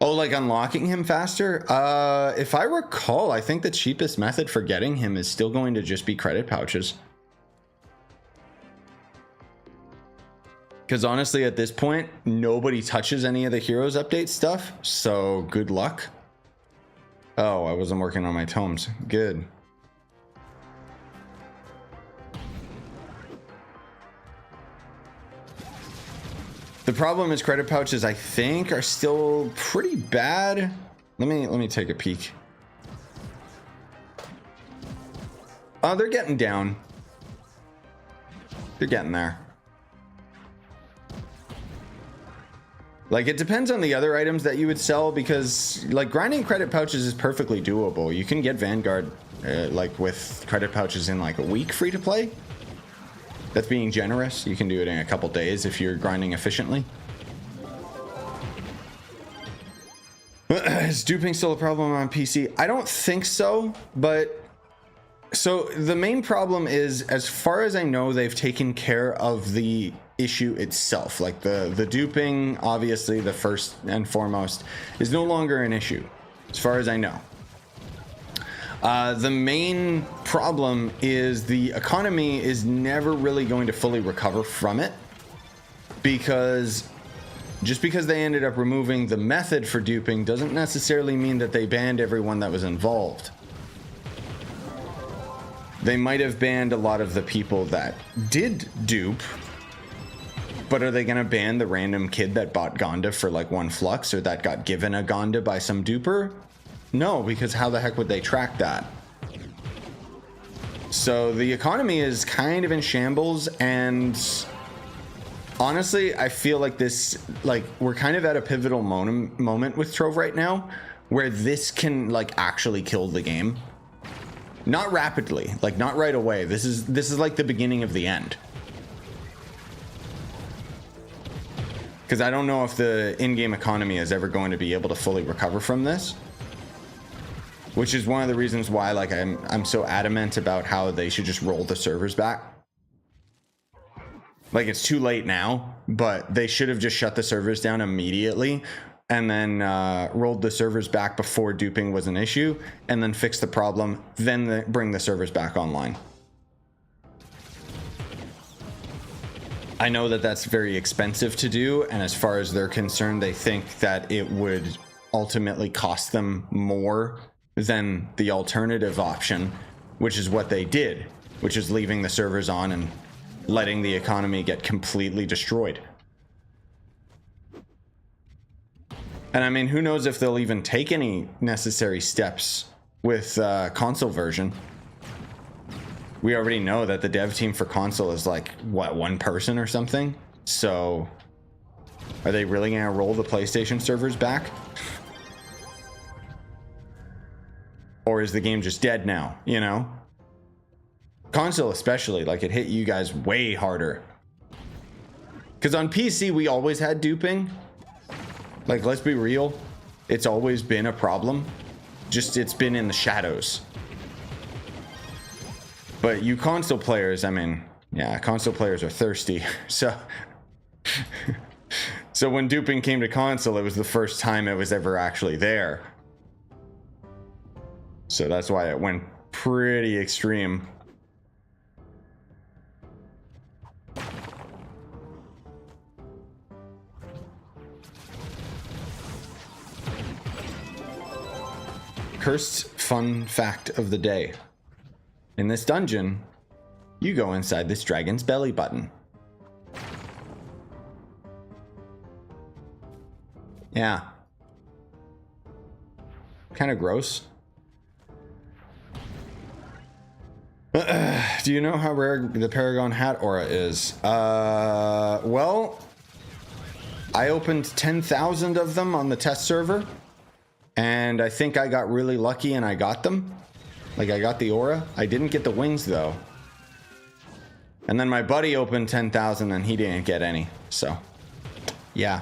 Oh, like unlocking him faster? If I recall, I think the cheapest method for getting him is still going to just be credit pouches. Because honestly, at this point, nobody touches any of the Heroes update stuff, so good luck. Oh, I wasn't working on my tomes. Good. The problem is credit pouches, I think, are still pretty bad. Let me take a peek. Oh, they're getting down. They're getting there. Like, it depends on the other items that you would sell, because like grinding credit pouches is perfectly doable. You can get Vanguard like with credit pouches in like a week free to play. That's being generous. You can do it in a couple days if you're grinding efficiently. Is duping still a problem on PC? I don't think so, but so the main problem is, as far as I know, they've taken care of the issue itself. Like the duping, obviously the first and foremost, is no longer an issue as far as I know. The main problem is the economy is never really going to fully recover from it, because just because they ended up removing the method for duping doesn't necessarily mean that they banned everyone that was involved. They might have banned a lot of the people that did dupe, but are they going to ban the random kid that bought Gonda for like 1 flux, or that got given a Gonda by some duper? No, because how the heck would they track that? So the economy is kind of in shambles, and honestly, I feel like this, like, we're kind of at a pivotal moment with Trove right now, where this can like actually kill the game. Not rapidly, like not right away. This is like the beginning of the end. Because I don't know if the in-game economy is ever going to be able to fully recover from this. Which is one of the reasons why, like, I'm so adamant about how they should just roll the servers back. Like, it's too late now, but they should have just shut the servers down immediately and then rolled the servers back before duping was an issue, and then fix the problem, then bring the servers back online. I know that that's very expensive to do, and as far as they're concerned, they think that it would ultimately cost them more than the alternative option, which is what they did, which is leaving the servers on and letting the economy get completely destroyed. And I mean, who knows if they'll even take any necessary steps with console version. We already know that the dev team for console is like, what, 1 person or something? So are they really gonna roll the PlayStation servers back? Or is the game just dead now, you know? Console especially, like, it hit you guys way harder. Because on PC, we always had duping. Like, let's be real. It's always been a problem. Just, it's been in the shadows. But you console players, I mean, yeah, console players are thirsty. So, so when duping came to console, it was the first time it was ever actually there. So that's why it went pretty extreme. Cursed fun fact of the day. In this dungeon, you go inside this dragon's belly button. Yeah. Kind of gross. Do you know how rare the Paragon hat aura is? Well, I opened 10,000 of them on the test server, and I think I got really lucky and I got them. Like, I got the aura. I didn't get the wings though. And then my buddy opened 10,000 and he didn't get any. So, yeah.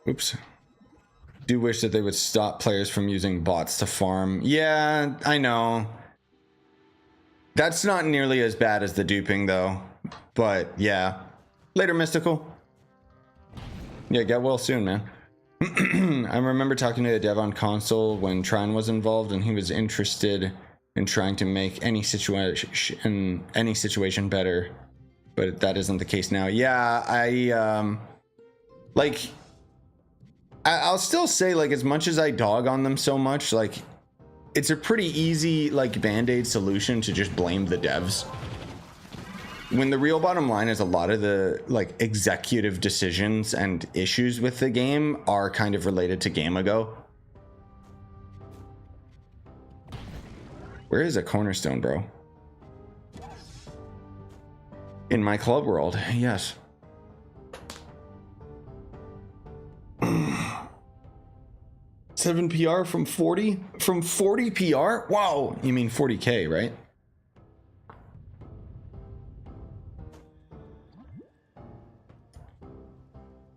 Oops. Do wish that they would stop players from using bots to farm. Yeah, I know. That's not nearly as bad as the duping though. But yeah. Later, Mystical. Yeah, get well soon, man. I remember talking to a dev on console when Trine was involved, and he was interested in trying to make any situation better, but that isn't the case now. Yeah, I'll still say, like, as much as I dog on them so much, like, it's a pretty easy, like, band-aid solution to just blame the devs. When the real bottom line is a lot of the, like, executive decisions and issues with the game are kind of related to game ago. Where is a cornerstone, bro? In my club world, yes. 7 PR from 40? From 40 PR? Wow, you mean 40K, right?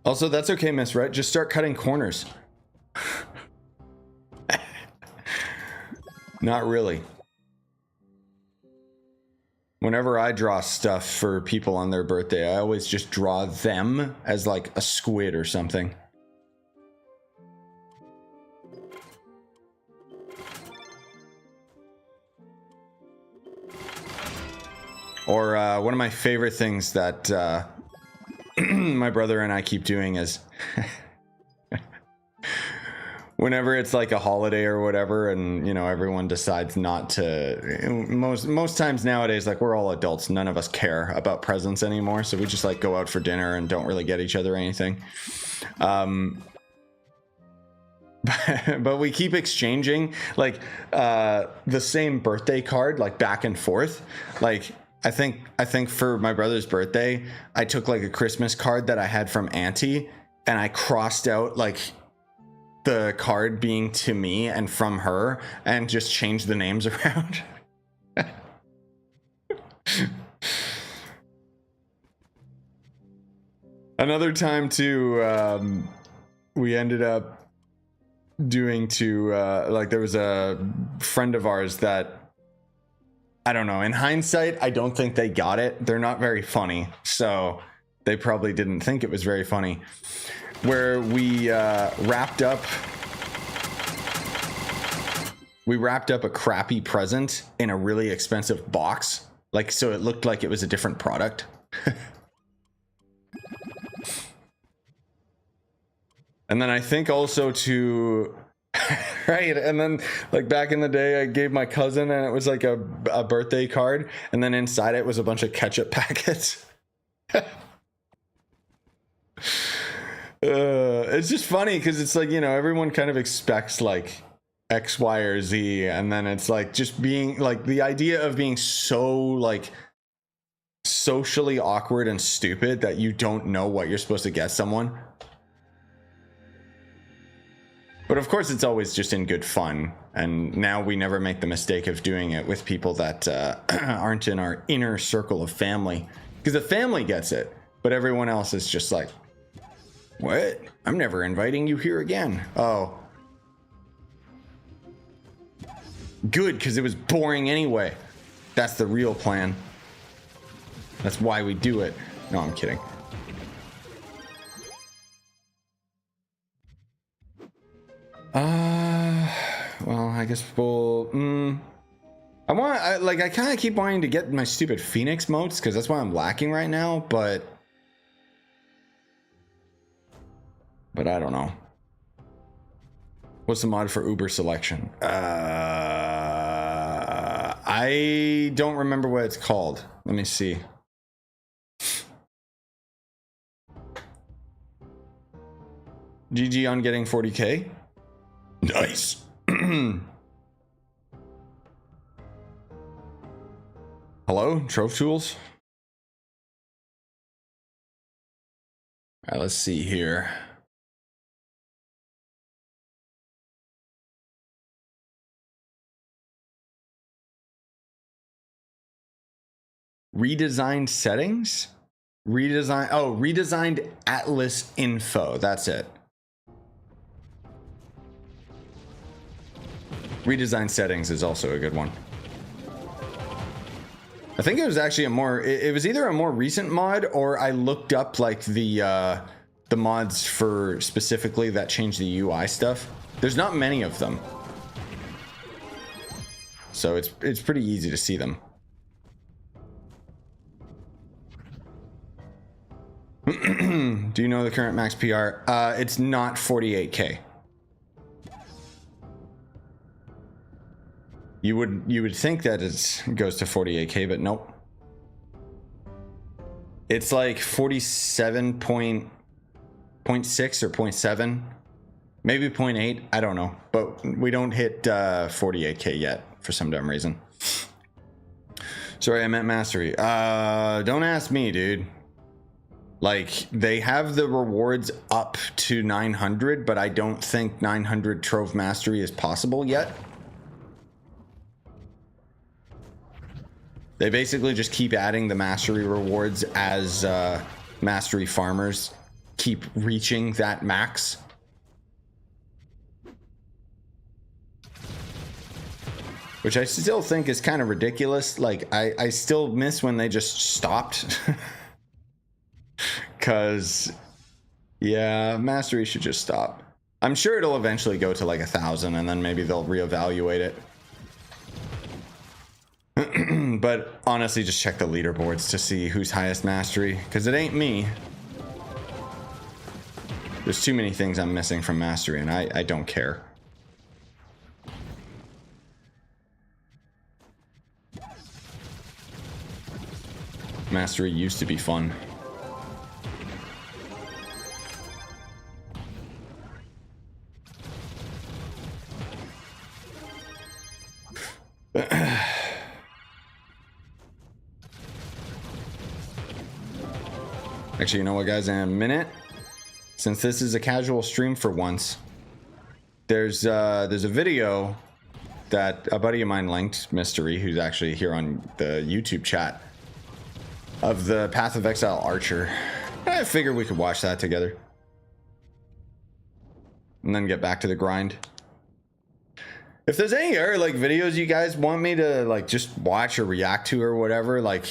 Also, that's okay, Miss Rhett. Just start cutting corners. Not really. Whenever I draw stuff for people on their birthday, I always just draw them as like a squid or something. Or one of my favorite things that my brother and I keep doing is whenever it's like a holiday or whatever, and you know, everyone decides not to, most times nowadays, like, we're all adults, none of us care about presents anymore, so we just like go out for dinner and don't really get each other anything. But we keep exchanging like the same birthday card, like back and forth. Like I think for my brother's birthday, I took like a Christmas card that I had from Auntie, and I crossed out like the card being to me and from her, and just changed the names around. Another time too, we ended up doing to like, there was a friend of ours that, I don't know, in hindsight, I don't think they got it. They're not very funny, so they probably didn't think it was very funny. Where we wrapped up a crappy present in a really expensive box, like, so it looked like it was a different product. And then I think also to right, and then like back in the day, I gave my cousin, and it was like a birthday card, and then inside it was a bunch of ketchup packets. It's just funny because it's like, you know, everyone kind of expects like X, Y, or Z, and then it's like just being like, the idea of being so like socially awkward and stupid that you don't know what you're supposed to get someone. But of course, it's always just in good fun, and now we never make the mistake of doing it with people that aren't in our inner circle of family, because the family gets it, but everyone else is just like, what? I'm never inviting you here again. Oh. Good, because it was boring anyway. That's the real plan. That's why we do it. No, I'm kidding. Well, I guess we'll, I kind of keep wanting to get my stupid Phoenix motes, because that's why I'm lacking right now, but I don't know. What's the mod for Uber selection? I don't remember what it's called. Let me see. GG on getting 40K. Nice. Hello, Trove Tools. All right, let's see here. Redesigned settings? Redesigned Atlas info. That's it. Redesigned settings is also a good one. I think it was actually it was either a more recent mod, or I looked up like the mods for specifically that change the UI stuff. There's not many of them, so it's pretty easy to see them. Do you know the current max PR? It's not 48K. You would think that it goes to 48K, but nope. It's like 47.6 or 0.7, maybe 0.8. I don't know, but we don't hit 48K yet for some dumb reason. Sorry, I meant mastery. Don't ask me, dude. Like, they have the rewards up to 900, but I don't think 900 Trove mastery is possible yet. They basically just keep adding the mastery rewards as mastery farmers keep reaching that max. which I still think is kind of ridiculous. Like, I still miss when they just stopped. Because, yeah, mastery should just stop. I'm sure it'll eventually go to like 1,000 and then maybe they'll reevaluate it. But honestly, just check the leaderboards to see who's highest mastery, because it ain't me. There's too many things I'm missing from mastery, and I don't care. Mastery used to be fun. Actually, you know what, guys? In a minute, since this is a casual stream for once, there's a video that a buddy of mine linked, Mystery, who's actually here on the YouTube chat, of the Path of Exile Archer. I figured we could watch that together and then get back to the grind. If there's any other like videos you guys want me to like just watch or react to or whatever, like,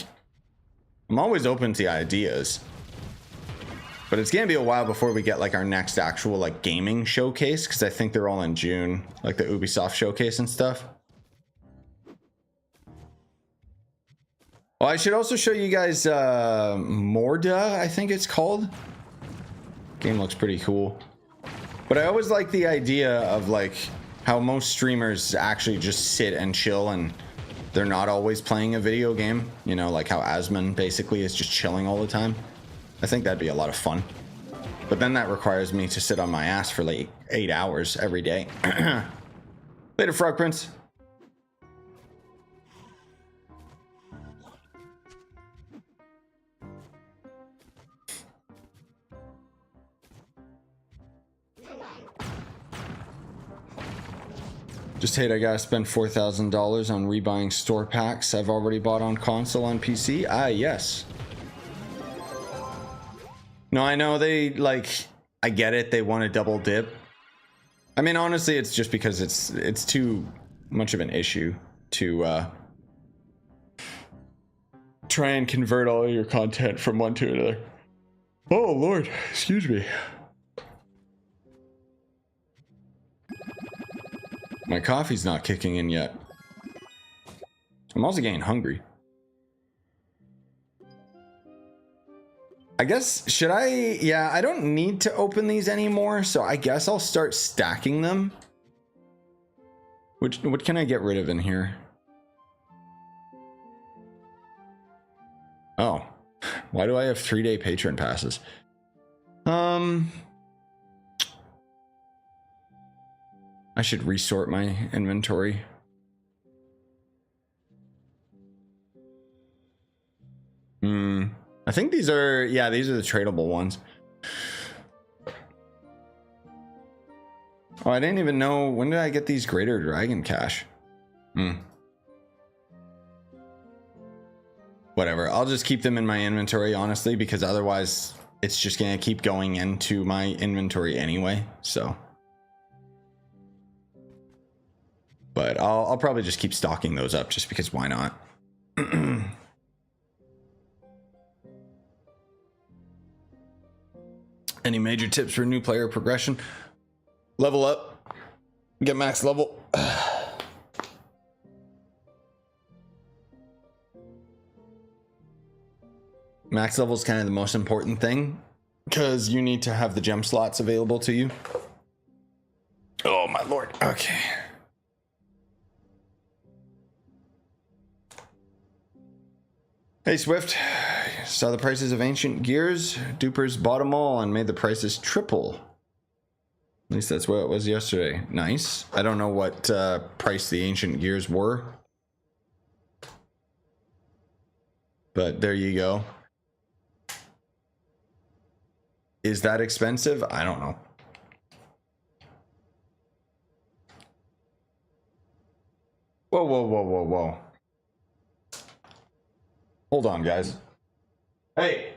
I'm always open to ideas. But it's gonna be a while before we get like our next actual like gaming showcase, because I think they're all in June, like the Ubisoft showcase and stuff. Well, I should also show you guys Morda, I think it's called. Game looks pretty cool. But I always like the idea of like how most streamers actually just sit and chill and they're not always playing a video game. You know, like how Asmon basically is just chilling all the time. I think that'd be a lot of fun. But then that requires me to sit on my ass for like 8 hours every day. Later, Frog Prince. Just hate I gotta spend $4,000 on rebuying store packs I've already bought on console on PC. Ah, yes. No, I know they like, I get it. They want to double dip. I mean, honestly, it's just because it's too much of an issue to try and convert all of your content from one to another. Oh, Lord, excuse me. My coffee's not kicking in yet. I'm also getting hungry. I guess, should I? Yeah, I don't need to open these anymore, so I guess I'll start stacking them. What can I get rid of in here? Oh, why do I have 3-day patron passes? I should resort my inventory. I think these are, yeah, these are the tradable ones. Oh, I didn't even know, when did I get these Greater Dragon Cash? Whatever, I'll just keep them in my inventory, honestly, because otherwise it's just gonna keep going into my inventory anyway, so. But I'll probably just keep stocking those up just because why not? Any major tips for new player progression? Level up, get max level. Max level is kind of the most important thing because you need to have the gem slots available to you. Oh my Lord. Okay. Hey Swift, saw the prices of ancient gears. Dupers bought them all and made the prices triple. At least that's what it was yesterday. Nice. I don't know what price the ancient gears were, but there you go. Is that expensive? I don't know. Whoa, whoa, whoa, whoa, whoa. Hold on, guys. Hey.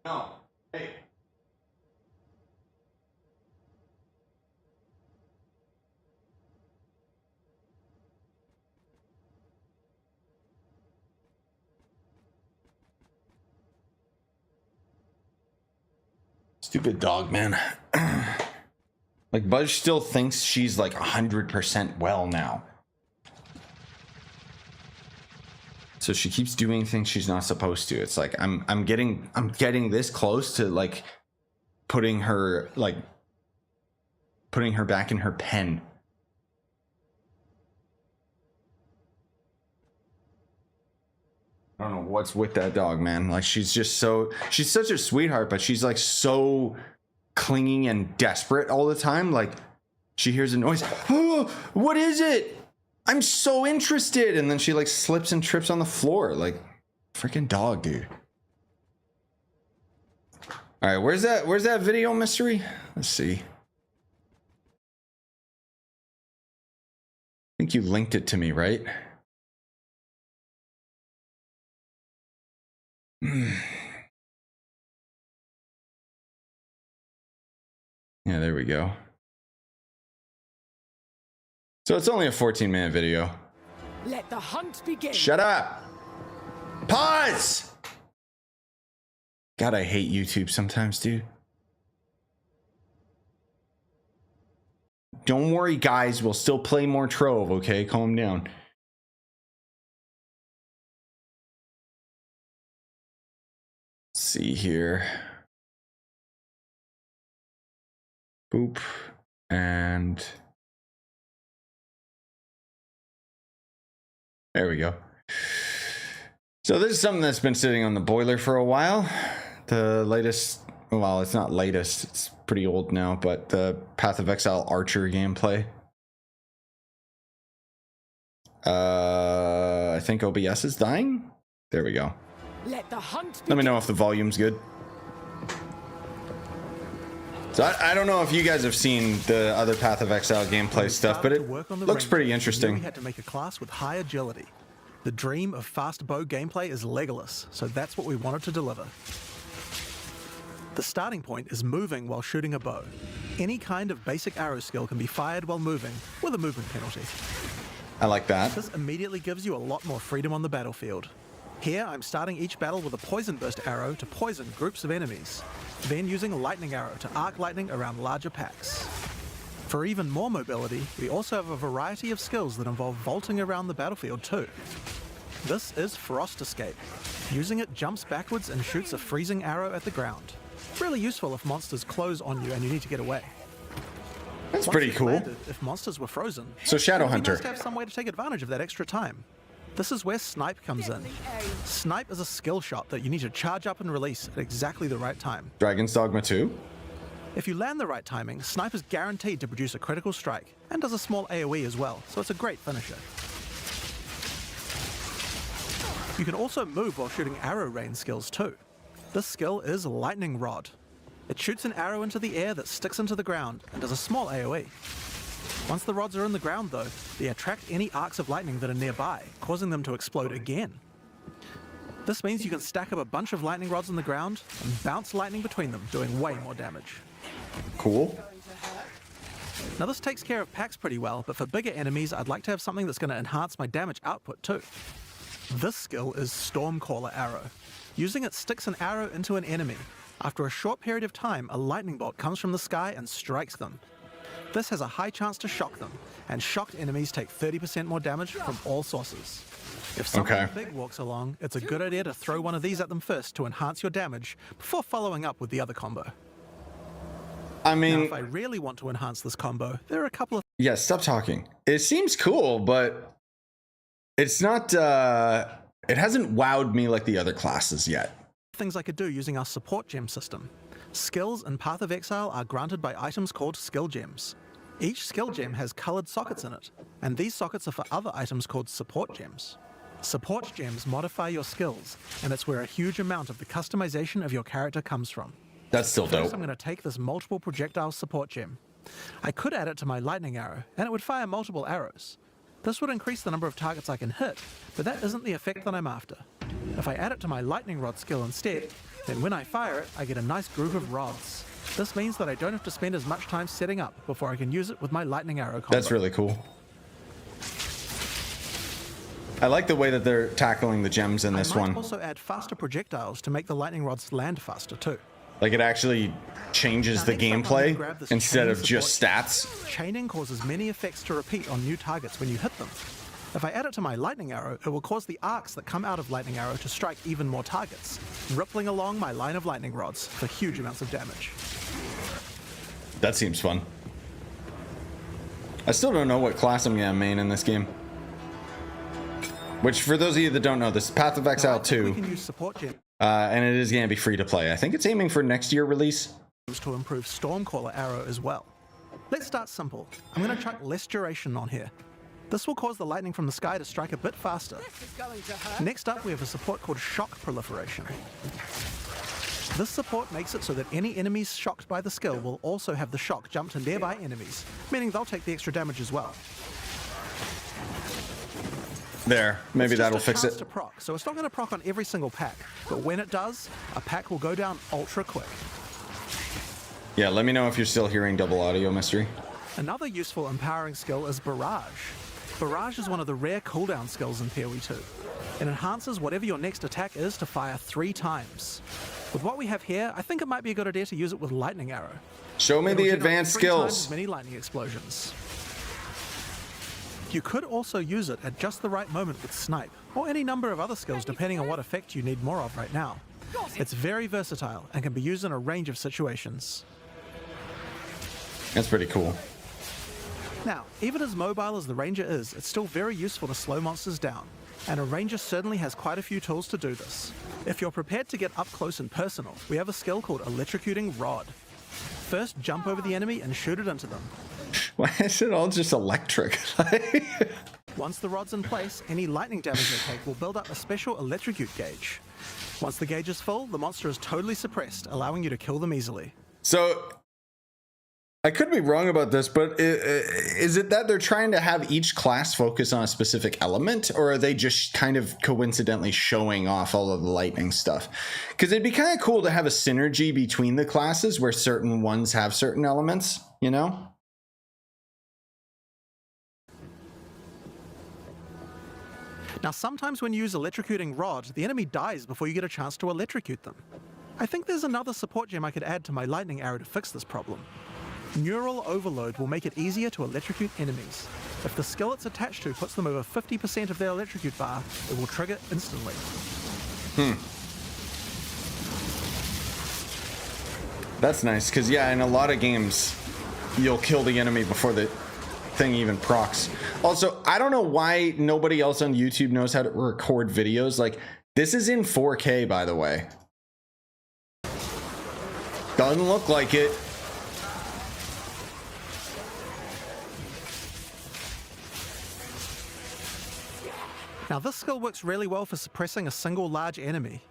No. Hey. Stupid dog, man. Like, Buzz still thinks she's like 100% well now. So she keeps doing things she's not supposed to. It's like I'm getting this close to like putting her back in her pen. I don't know what's with that dog, man. Like, she's such a sweetheart, but she's like so clinging and desperate all the time. Like, she hears a noise. Oh, what is it? I'm so interested. And then she like slips and trips on the floor. Like, freaking dog, dude. All right, where's that video mystery? Let's see. I think you linked it to me, right? Yeah, there we go. So it's only a 14-minute video. Let the hunt begin. Shut up. Pause. God, I hate YouTube sometimes, dude. Don't worry, guys. We'll still play more Trove, okay? Calm down. Let's see here. Boop. And there we go. So this is something that's been sitting on the boiler for a while. The latest, well, it's not latest, it's pretty old now, but the Path of Exile Archer gameplay. I think OBS is dying. There we go. Let the hunt Let me know if the volume's good. So I don't know if you guys have seen the other Path of Exile gameplay stuff, but it looks pretty interesting. We had to make a class with high agility. The dream of fast bow gameplay is Legolas, so that's what we wanted to deliver. The starting point is moving while shooting a bow. Any kind of basic arrow skill can be fired while moving, with a movement penalty. I like that. This immediately gives you a lot more freedom on the battlefield. Here, I'm starting each battle with a poison burst arrow to poison groups of enemies, then using a lightning arrow to arc lightning around larger packs. For even more mobility, we also have a variety of skills that involve vaulting around the battlefield too. This is Frost Escape. Using it jumps backwards and shoots a freezing arrow at the ground. Really useful if monsters close on you and you need to get away. That's Once pretty it's cool. landed, if monsters were frozen, So Shadow we Hunter. must have some way to take advantage of that extra time. This is where Snipe comes in. Snipe is a skill shot that you need to charge up and release at exactly the right time. Dragon's Dogma 2. If you land the right timing, Snipe is guaranteed to produce a critical strike, and does a small AoE as well, so it's a great finisher. You can also move while shooting arrow rain skills too. This skill is Lightning Rod. It shoots an arrow into the air that sticks into the ground, and does a small AoE. Once the rods are in the ground though, they attract any arcs of lightning that are nearby, causing them to explode again. This means you can stack up a bunch of lightning rods on the ground and bounce lightning between them, doing way more damage. Cool. Now this takes care of packs pretty well, but for bigger enemies I'd like to have something that's going to enhance my damage output too. This skill is Stormcaller Arrow. Using it sticks an arrow into an enemy. After a short period of time, a lightning bolt comes from the sky and strikes them. This has a high chance to shock them, and shocked enemies take 30% more damage from all sources. If someone big walks along, it's a good idea to throw one of these at them first to enhance your damage, before following up with the other combo. I mean, Now, if I really want to enhance this combo, there are a couple of yeah, stop talking. It seems cool, but it's not, it hasn't wowed me like the other classes yet. things I could do using our support gem system. Skills in Path of Exile are granted by items called skill gems. Each skill gem has colored sockets in it, and these sockets are for other items called support gems. Support gems modify your skills, and it's where a huge amount of the customization of your character comes from. That's still First, dope. I'm going to take this multiple projectile support gem. I could add it to my lightning arrow, and it would fire multiple arrows. This would increase the number of targets I can hit, but that isn't the effect that I'm after. If I add it to my lightning rod skill instead, then when I fire it, I get a nice groove of rods. This means that I don't have to spend as much time setting up before I can use it with my lightning arrow combo. That's really cool. I like the way that they're tackling the gems in this I might one. also add faster projectiles to make the lightning rods land faster too. Like it actually changes Now, the next up, I'm gameplay gonna grab this instead chain of just support. stats. Chaining causes many effects to repeat on new targets when you hit them. If I add it to my lightning arrow, it will cause the arcs that come out of lightning arrow to strike even more targets, rippling along my line of lightning rods for huge amounts of damage. That seems fun. I still don't know what class I'm gonna main in this game. Which, for those of you that don't know, this is Path of Exile We 2, can use support gems and it is gonna be free to play. I think it's aiming for next year release. to improve Stormcaller arrow as well. Let's start simple. I'm going to chuck less duration on here. This will cause the lightning from the sky to strike a bit faster. This is going to hurt. Next up, we have a support called Shock Proliferation. This support makes it so that any enemies shocked by the skill will also have the shock jump to nearby enemies, meaning they'll take the extra damage as well. There, maybe It's that'll just a fix chance it. to proc, so it's not going to proc on every single pack, but when it does, a pack will go down ultra quick. Yeah, let me know if you're still hearing double audio, Mystery. Another useful empowering skill is Barrage. Barrage is one of the rare cooldown skills in PoE 2. It enhances whatever your next attack is to fire 3 times. With what we have here, I think it might be a good idea to use it with Lightning Arrow. Show me It'll the generate advanced 3 times skills. as many lightning explosions. You could also use it at just the right moment with Snipe, or any number of other skills depending on what effect you need more of right now. It's very versatile and can be used in a range of situations. That's pretty cool. Now, even as mobile as the Ranger is, it's still very useful to slow monsters down, and a Ranger certainly has quite a few tools to do this. If you're prepared to get up close and personal, we have a skill called Electrocuting Rod. First, jump over the enemy and shoot it into them. Why is it all just electric? Once the rod's in place, any lightning damage they take will build up a special electrocute gauge. Once the gauge is full, the monster is totally suppressed, allowing you to kill them easily. So, I could be wrong about this, but is it that they're trying to have each class focus on a specific element, or are they just kind of coincidentally showing off all of the lightning stuff? Because it'd be kind of cool to have a synergy between the classes where certain ones have certain elements, you know? Now, sometimes when you use electrocuting rod, the enemy dies before you get a chance to electrocute them. I think there's another support gem I could add to my lightning arrow to fix this problem. Neural Overload will make it easier to electrocute enemies. If the skill it's attached to puts them over 50% of their electrocute bar, it will trigger instantly. That's nice, because yeah, in a lot of games, you'll kill the enemy before the thing even procs. Also, I don't know why nobody else on YouTube knows how to record videos. Like, this is in 4K, by the way. Doesn't look like it. Now, this skill works really well for suppressing a single large enemy,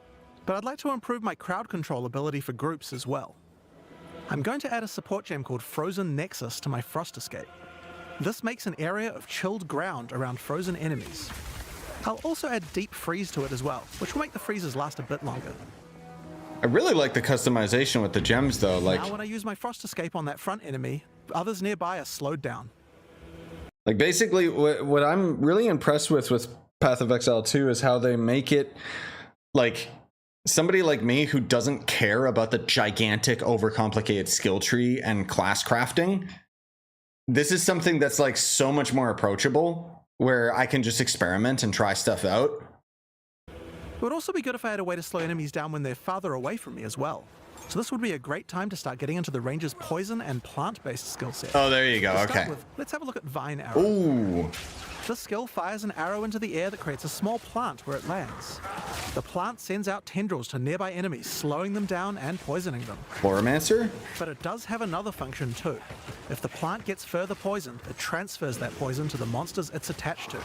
but I'd like to improve my crowd control ability for groups as well. I'm going to add a support gem called Frozen Nexus to my Frost Escape. This makes an area of chilled ground around frozen enemies. I'll also add Deep Freeze to it as well, which will make the freezes last a bit longer. I really like the customization with the gems, though. Like, Now when I use my Frost Escape on that front enemy, others nearby are slowed down. like basically, what I'm really impressed with Path of Exile 2 is how they make it like somebody like me who doesn't care about the gigantic, overcomplicated skill tree and class crafting. This is something that's like so much more approachable, where I can just experiment and try stuff out. It would also be good if I had a way to slow enemies down when they're farther away from me as well. So this would be a great time to start getting into the ranger's poison and plant-based skill set. Oh, there you go. To start Okay. with, let's have a look at Vine Arrow. Ooh. This skill fires an arrow into the air that creates a small plant where it lands. The plant sends out tendrils to nearby enemies, slowing them down and poisoning them. Boromancer? But it does have another function too. If the plant gets further poisoned, it transfers that poison to the monsters it's attached to.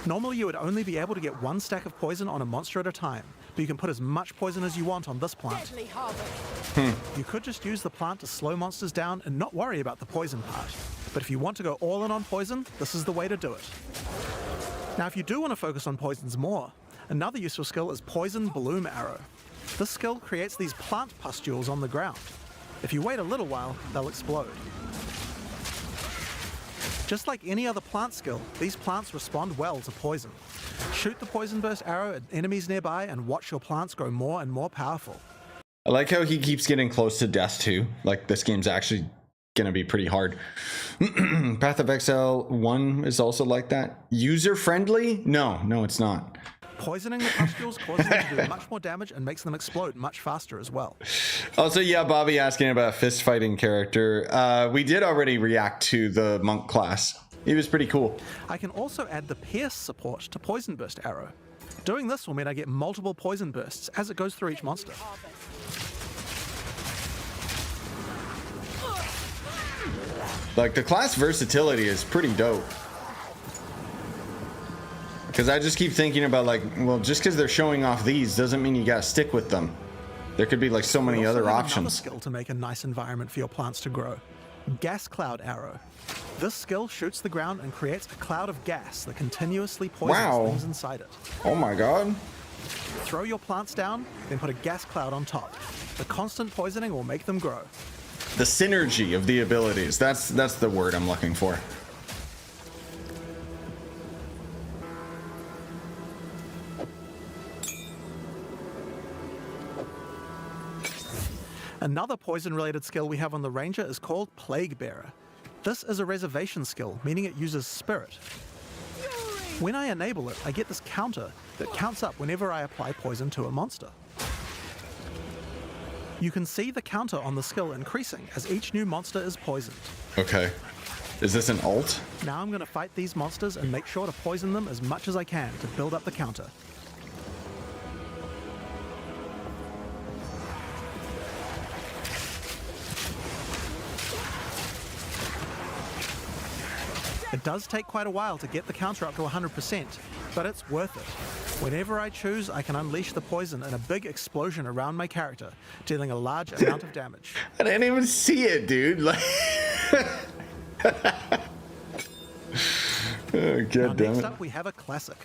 Normally you would only be able to get 1 stack of poison on a monster at a time, but you can put as much poison as you want on this plant. Deadly harvest. You could just use the plant to slow monsters down and not worry about the poison part. But if you want to go all in on poison, this is the way to do it. Now if you do want to focus on poisons more, another useful skill is Poison Bloom Arrow. This skill creates these plant pustules on the ground. If you wait a little while, they'll explode. Just like any other plant skill, these plants respond well to poison. Shoot the Poison Burst arrow at enemies nearby and watch your plants grow more and more powerful. I like how he keeps getting close to death too. Like this game's actually gonna be pretty hard. Path of Exile 1 is also like that. User friendly? No, it's not. Poisoning the pustules causes them to do much more damage and makes them explode much faster as well. Also, yeah, Bobby asking about fist fighting character. We did already react to the monk class. He was pretty cool. I can also add the Pierce support to Poison Burst Arrow. Doing this will mean I get multiple poison bursts as it goes through each monster. Like, the class versatility is pretty dope. Because I just keep thinking about, like, well, just because they're showing off these doesn't mean you gotta stick with them. There could be, like, so many other options. Another skill to make a nice environment for your plants to grow. Gas Cloud Arrow. This skill shoots the ground and creates a cloud of gas that continuously poisons things inside it. Oh my god. Throw your plants down, then put a gas cloud on top. The constant poisoning will make them grow. The synergy of the abilities. That's the word I'm looking for. Another poison-related skill we have on the Ranger is called Plague Bearer. This is a reservation skill, meaning it uses spirit. When I enable it, I get this counter that counts up whenever I apply poison to a monster. You can see the counter on the skill increasing as each new monster is poisoned. Okay. Is this an ult? Now I'm going to fight these monsters and make sure to poison them as much as I can to build up the counter. It does take quite a while to get the counter up to 100%, but it's worth it. Whenever I choose, I can unleash the poison in a big explosion around my character, dealing a large amount of damage. I didn't even see it, dude. Like, oh, God damn next it. up, we have a classic,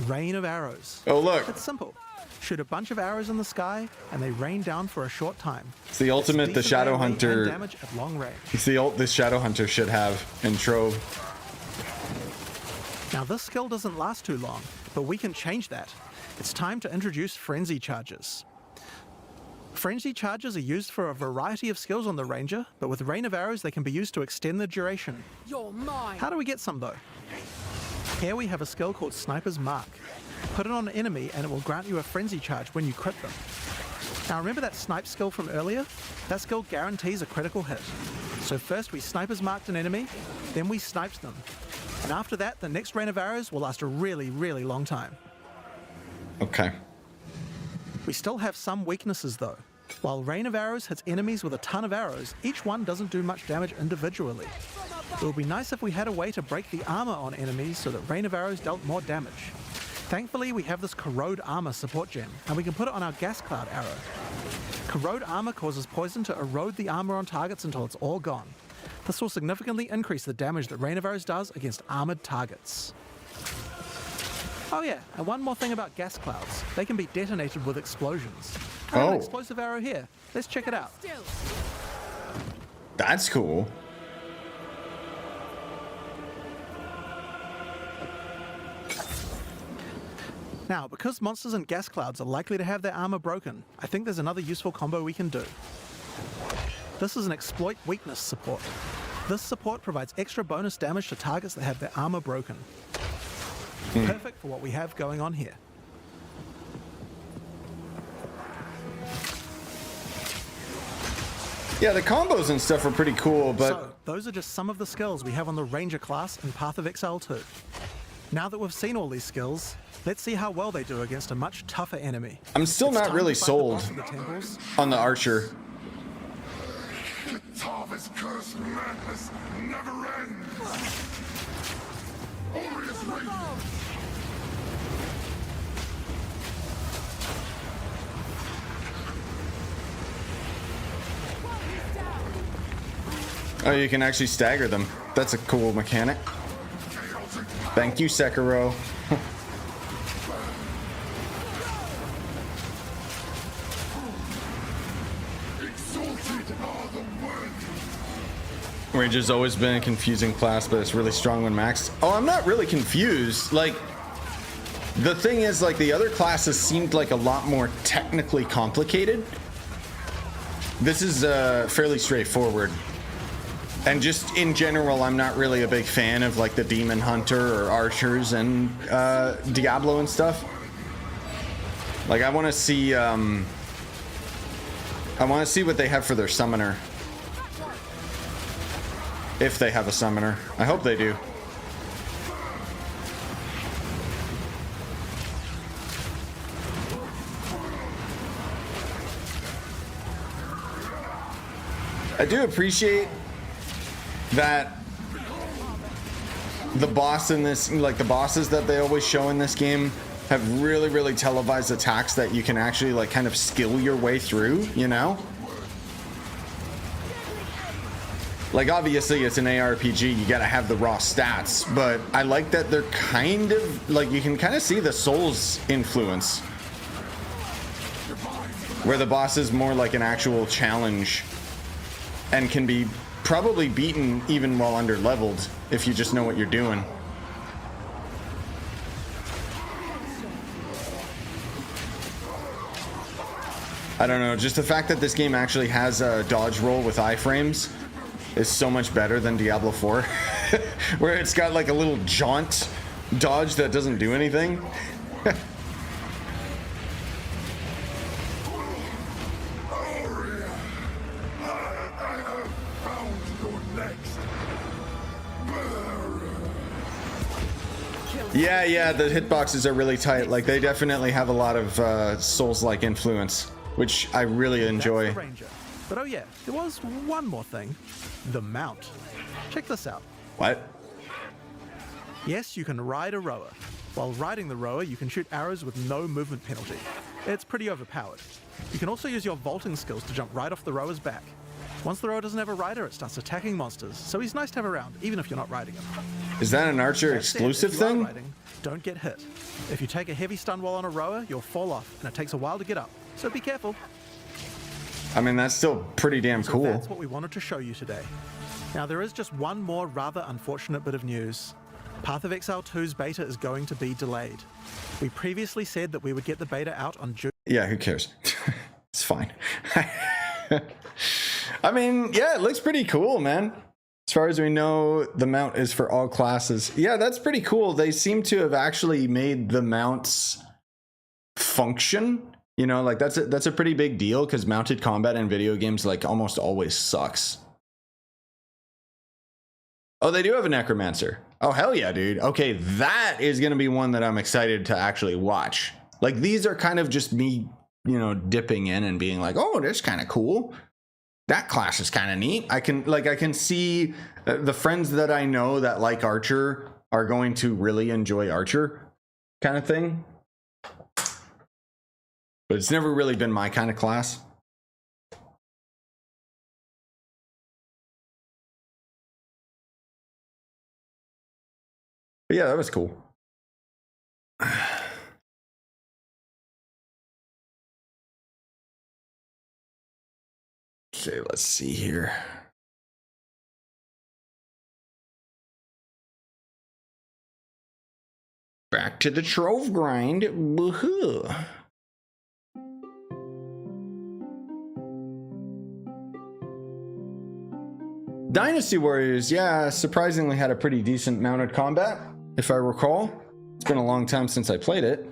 Rain of Arrows. Oh, look. It's simple. Shoot a bunch of arrows in the sky, and they rain down for a short time. It's the ultimate the Shadow AoE and Hunter. Damage at long range. It's the ult this Shadow Hunter should have in Trove. Now this skill doesn't last too long, but we can change that. It's time to introduce Frenzy Charges. Frenzy Charges are used for a variety of skills on the Ranger, but with Rain of Arrows they can be used to extend the duration. You're mine. How do we get some though? Here we have a skill called Sniper's Mark. Put it on an enemy and it will grant you a Frenzy Charge when you crit them. Now remember that snipe skill from earlier? That skill guarantees a critical hit. So first we Sniper's Marked an enemy, then we sniped them. And after that, the next Rain of Arrows will last a really, really long time. Okay. We still have some weaknesses though. While Rain of Arrows hits enemies with a ton of arrows, each one doesn't do much damage individually. It would be nice if we had a way to break the armor on enemies so that Rain of Arrows dealt more damage. Thankfully, we have this Corrode Armor support gem, and we can put it on our Gas Cloud arrow. Corrode Armor causes poison to erode the armor on targets until it's all gone. This will significantly increase the damage that Rain of Arrows does against armored targets. Oh yeah, and one more thing about gas clouds. They can be detonated with explosions. I have an explosive arrow here. Let's check it out. Still. That's cool. Now, because monsters and gas clouds are likely to have their armor broken, I think there's another useful combo we can do. This is an exploit weakness support. This support provides extra bonus damage to targets that have their armor broken. Perfect for what we have going on here. Yeah, the combos and stuff are pretty cool, but So, those are just some of the skills we have on the Ranger class in Path of Exile 2. Now that we've seen all these skills, let's see how well they do against a much tougher enemy. I'm still It's not time really to fight the sold boss of the temples. on the Archer. Tarvis cursed madness never ends. Glorious rain. Oh, you can actually stagger them. That's a cool mechanic. Thank you, Sekiro. Exalted are the worthy. Rage has always been a confusing class, but it's really strong when maxed. Oh, I'm not really confused. Like, the thing is, like, the other classes seemed like a lot more technically complicated. this is fairly straightforward. And just in general, I'm not really a big fan of like the demon hunter or archers and Diablo and stuff. Like I want to see what they have for their summoner. If they have a summoner. I hope they do. I do appreciate that the boss in this, like the bosses that they always show in this game, have really televised attacks that you can actually like kind of skill your way through, you know? Like obviously it's an ARPG, you gotta have the raw stats, but I like that they're kind of like, you can kind of see the Souls influence, where the boss is more like an actual challenge and can be probably beaten even while under leveled if you just know what you're doing. I don't know, just the fact that this game actually has a dodge roll with iframes is so much better than Diablo 4, where it's got like a little jaunt dodge that doesn't do anything. Yeah, the hitboxes are really tight. Like they definitely have a lot of Souls-like influence, which I really enjoy. That's the Ranger. But oh yeah, there was one more thing. The mount. Check this out. What? Yes, you can ride a rower. While riding the rower, you can shoot arrows with no movement penalty. It's pretty overpowered. You can also use your vaulting skills to jump right off the rower's back. Once the rower doesn't have a rider, it starts attacking monsters, so he's nice to have around, even if you're not riding him. Is that an Archer That said, exclusive if you are thing? riding, don't get hit. If you take a heavy stun while on a rower, you'll fall off, and it takes a while to get up, so be careful. I mean, that's still pretty damn So cool. that's what we wanted to show you today. Now there is just one more rather unfortunate bit of news. Path of Exile 2's beta is going to be delayed. We previously said that we would get the beta out on June. Yeah, who cares? It's fine. I mean, yeah, it looks pretty cool, man. As far as we know, the mount is for all classes. Yeah, that's pretty cool. They seem to have actually made the mounts function. You know, like that's a pretty big deal because mounted combat in video games like almost always sucks. Oh, they do have a necromancer. Oh, hell yeah, dude. Okay, that is going to be one that I'm excited to actually watch. Like these are kind of just me, you know, dipping in and being like, oh, that's kind of cool. That class is kind of neat. I can see the friends that I know that like Archer are going to really enjoy Archer kind of thing. But it's never really been my kind of class. But yeah, that was cool. Okay, let's see here. Back to the Trove grind. Woohoo. Dynasty Warriors, yeah, surprisingly had a pretty decent mounted combat, if I recall. It's been a long time since I played it.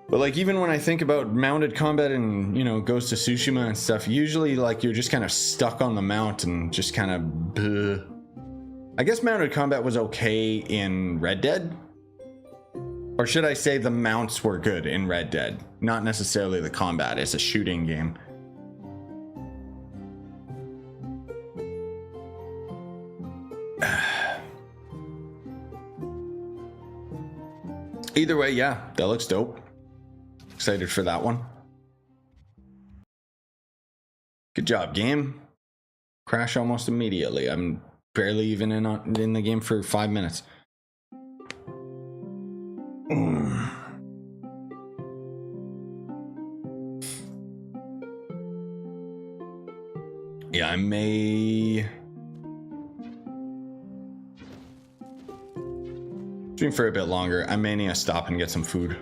But like even when I think about mounted combat in, you know, Ghost of Tsushima and stuff, usually like you're just kind of stuck on the mount and just kind of bleh. I guess mounted combat was okay in Red Dead. Or should I say the mounts were good in Red Dead, not necessarily the combat. It's a shooting game. Either way, yeah, that looks dope. Excited for that one. Good job, game. Crash almost immediately. I'm barely even in the game for 5 minutes. Yeah, I may stream for a bit longer. I may need to stop and get some food.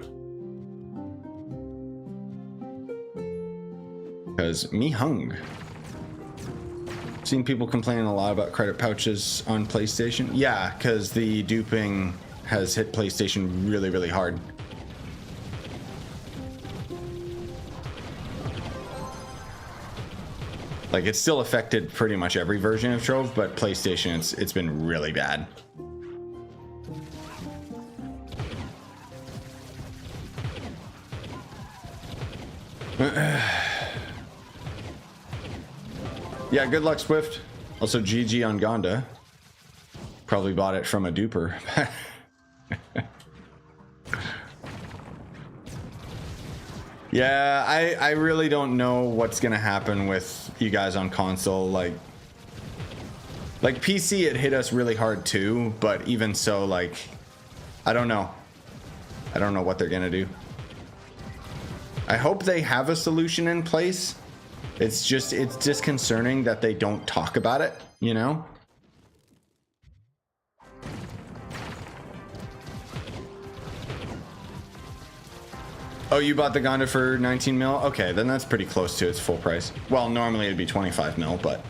because me hung. Seen people complaining a lot about credit pouches on PlayStation. Yeah, because the duping has hit PlayStation really, really hard. Like, it's still affected pretty much every version of Trove, but PlayStation, it's been really bad. Yeah, good luck, Swift. Also, GG on Gonda. Probably bought it from a duper. Yeah, I really don't know what's gonna happen with you guys on console. Like PC, it hit us really hard too, but even so, like, I don't know. I don't know what they're gonna do. I hope they have a solution in place. It's disconcerting that they don't talk about it, you know? Oh, you bought the Gonda for 19 mil? Okay, then that's pretty close to its full price. Well, normally it'd be 25 mil, but...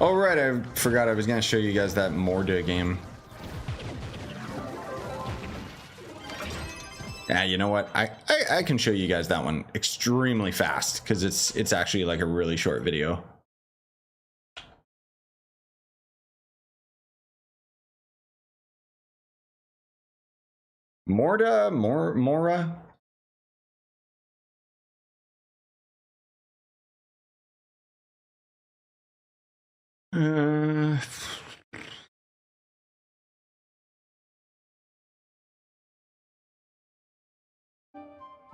Oh, right, I forgot I was going to show you guys that Morda game. Yeah, you know what? I can show you guys that one extremely fast because it's actually like a really short video. Mora?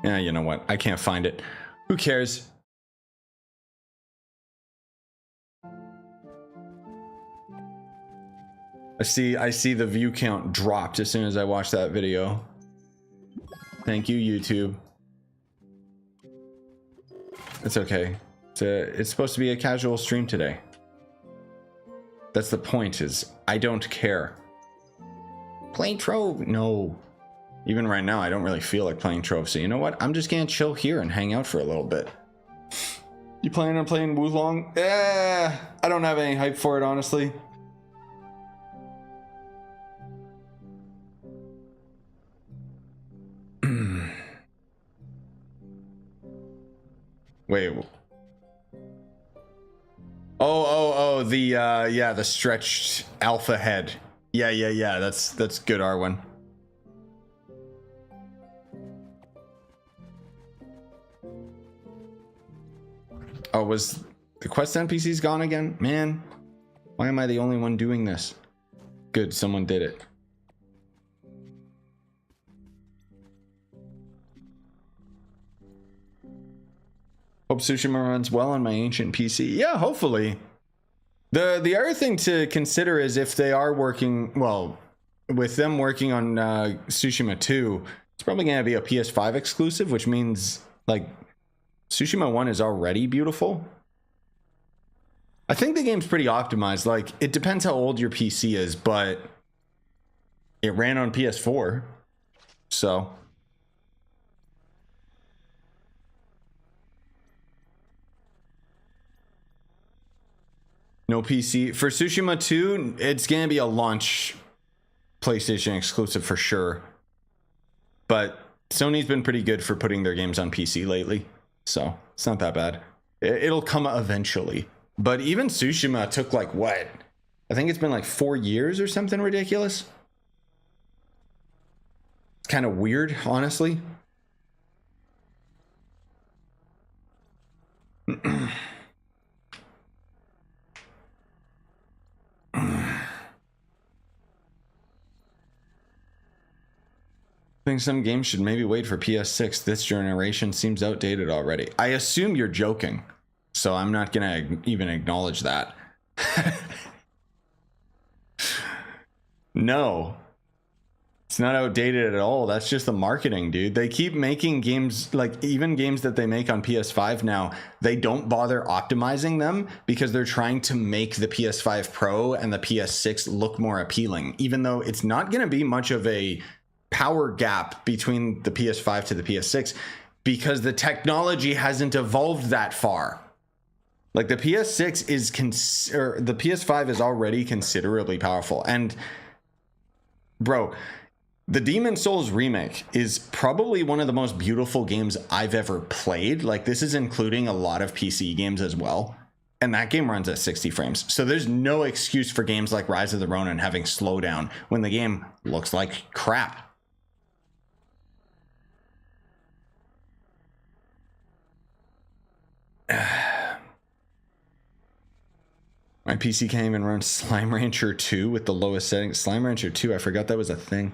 Yeah, you know what? I can't find it. Who cares? I see the view count dropped as soon as I watched that video. Thank you, YouTube. It's okay. It's supposed to be a casual stream today. That's the point, is I don't care. Playing Trove? No. Even right now, I don't really feel like playing Trove, so you know what? I'm just gonna chill here and hang out for a little bit. You planning on playing Wulong? I don't have any hype for it, honestly. Wait. Oh, the stretched alpha head. Yeah, that's good, R1. Oh, was the quest NPCs gone again? Man, why am I the only one doing this? Good, someone did it. Hope Tsushima runs well on my ancient PC. Yeah, hopefully. The other thing to consider is if they are working, well, with them working on Tsushima 2, it's probably going to be a PS5 exclusive, which means, like, Tsushima 1 is already beautiful. I think the game's pretty optimized. Like, it depends how old your PC is, but it ran on PS4. So... no PC. For Tsushima 2, it's going to be a launch PlayStation exclusive for sure. But Sony's been pretty good for putting their games on PC lately. So it's not that bad. It'll come eventually. But even Tsushima took like what? I think it's been like 4 years or something ridiculous. It's kind of weird, honestly. I think some games should maybe wait for PS6. This generation seems outdated already. I assume you're joking, so I'm not gonna even acknowledge that. No. It's not outdated at all. That's just the marketing, dude. They keep making games, like even games that they make on PS5 now, they don't bother optimizing them because they're trying to make the PS5 Pro and the PS6 look more appealing, even though it's not going to be much of a power gap between the PS5 to the PS6 because the technology hasn't evolved that far. Like the PS6 is, the PS5 is already considerably powerful. And bro, the Demon Souls remake is probably one of the most beautiful games I've ever played. Like this is including a lot of PC games as well. And that game runs at 60 frames. So there's no excuse for games like Rise of the Ronin having slowdown when the game looks like crap. My PC can't even run Slime Rancher 2 with the lowest settings. Slime Rancher 2, I forgot that was a thing.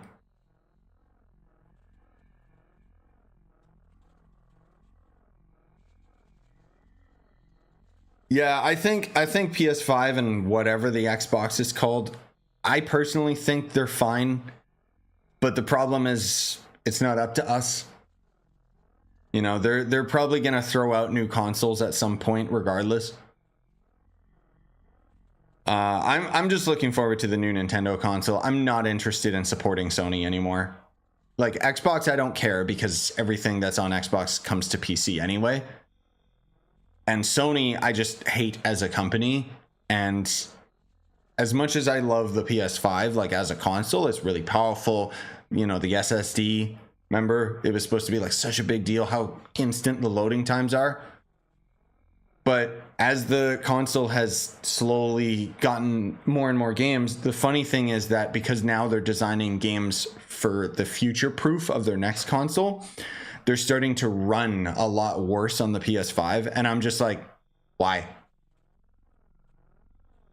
Yeah, I think PS5 and whatever the Xbox is called, I personally think they're fine. But the problem is it's not up to us. You know, they're probably going to throw out new consoles at some point regardless. I'm just looking forward to the new Nintendo console. I'm not interested in supporting Sony anymore. Like Xbox, I don't care because everything that's on Xbox comes to PC anyway. And Sony, I just hate as a company. And as much as I love the PS5, like as a console, it's really powerful. You know, the SSD, remember, it was supposed to be like such a big deal how instant the loading times are. But as the console has slowly gotten more and more games, the funny thing is that because now they're designing games for the future proof of their next console, they're starting to run a lot worse on the PS5. And I'm just like, why?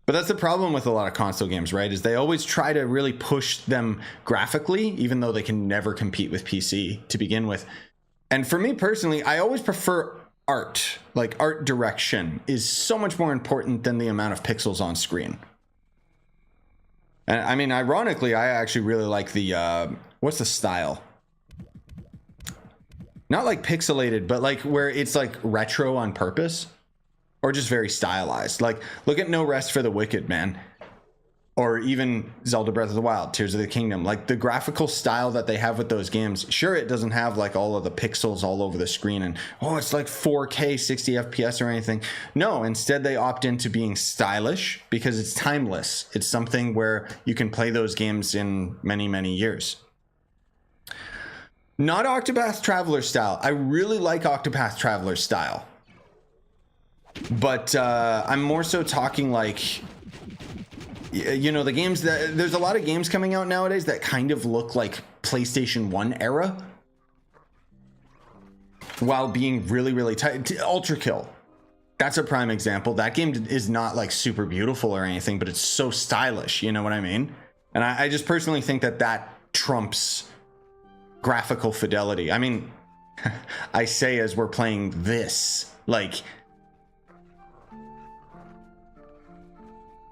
But that's the problem with a lot of console games, right? Is they always try to really push them graphically, even though they can never compete with PC to begin with. And for me personally, I always prefer art. Like art direction is so much more important than the amount of pixels on screen. And I mean, ironically, I actually really like the, what's the style? Not like pixelated, but like where it's like retro on purpose or just very stylized. Like look at No Rest for the Wicked, man. Or even Zelda Breath of the Wild, Tears of the Kingdom. Like the graphical style that they have with those games, sure, it doesn't have like all of the pixels all over the screen and, oh, it's like 4K 60 FPS or anything. No, instead they opt into being stylish because it's timeless. It's something where you can play those games in many, many years. Not Octopath Traveler style. I really like Octopath Traveler style. But I'm more so talking like, you know, the games that there's a lot of games coming out nowadays that kind of look like PlayStation 1 era while being really, really tight. Ultra Kill. That's a prime example. That game is not like super beautiful or anything, but it's so stylish. You know what I mean? And I just personally think that that trumps graphical fidelity. I mean, I say as we're playing this, like,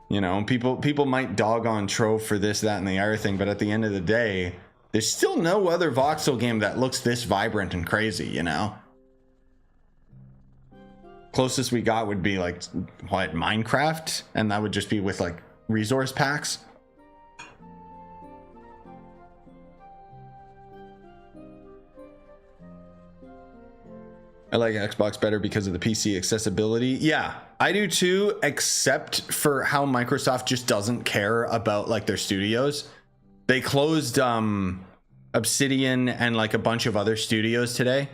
you know, people might dog on Trove for this, that, and the other thing, but at the end of the day, there's still no other voxel game that looks this vibrant and crazy, you know? Closest we got would be like, what, Minecraft? And that would just be with like resource packs. I like Xbox better because of the PC accessibility. Yeah, I do too, except for how Microsoft just doesn't care about like their studios. They closed Obsidian and like a bunch of other studios today,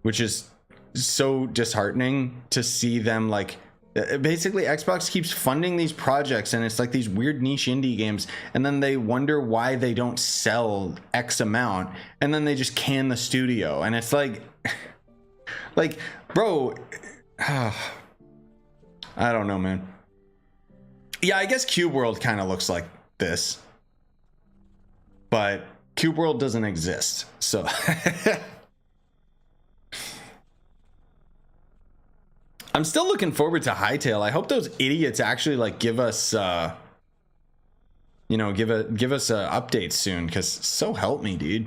which is so disheartening to see them like basically Xbox keeps funding these projects and it's like these weird niche indie games and then they wonder why they don't sell X amount and then they just can the studio and it's like bro, I don't know, man. Yeah, I guess Cube World kind of looks like this, but Cube World doesn't exist, so I'm still looking forward to Hytale. I hope those idiots actually like give us you know, give us a update soon, because so help me, dude.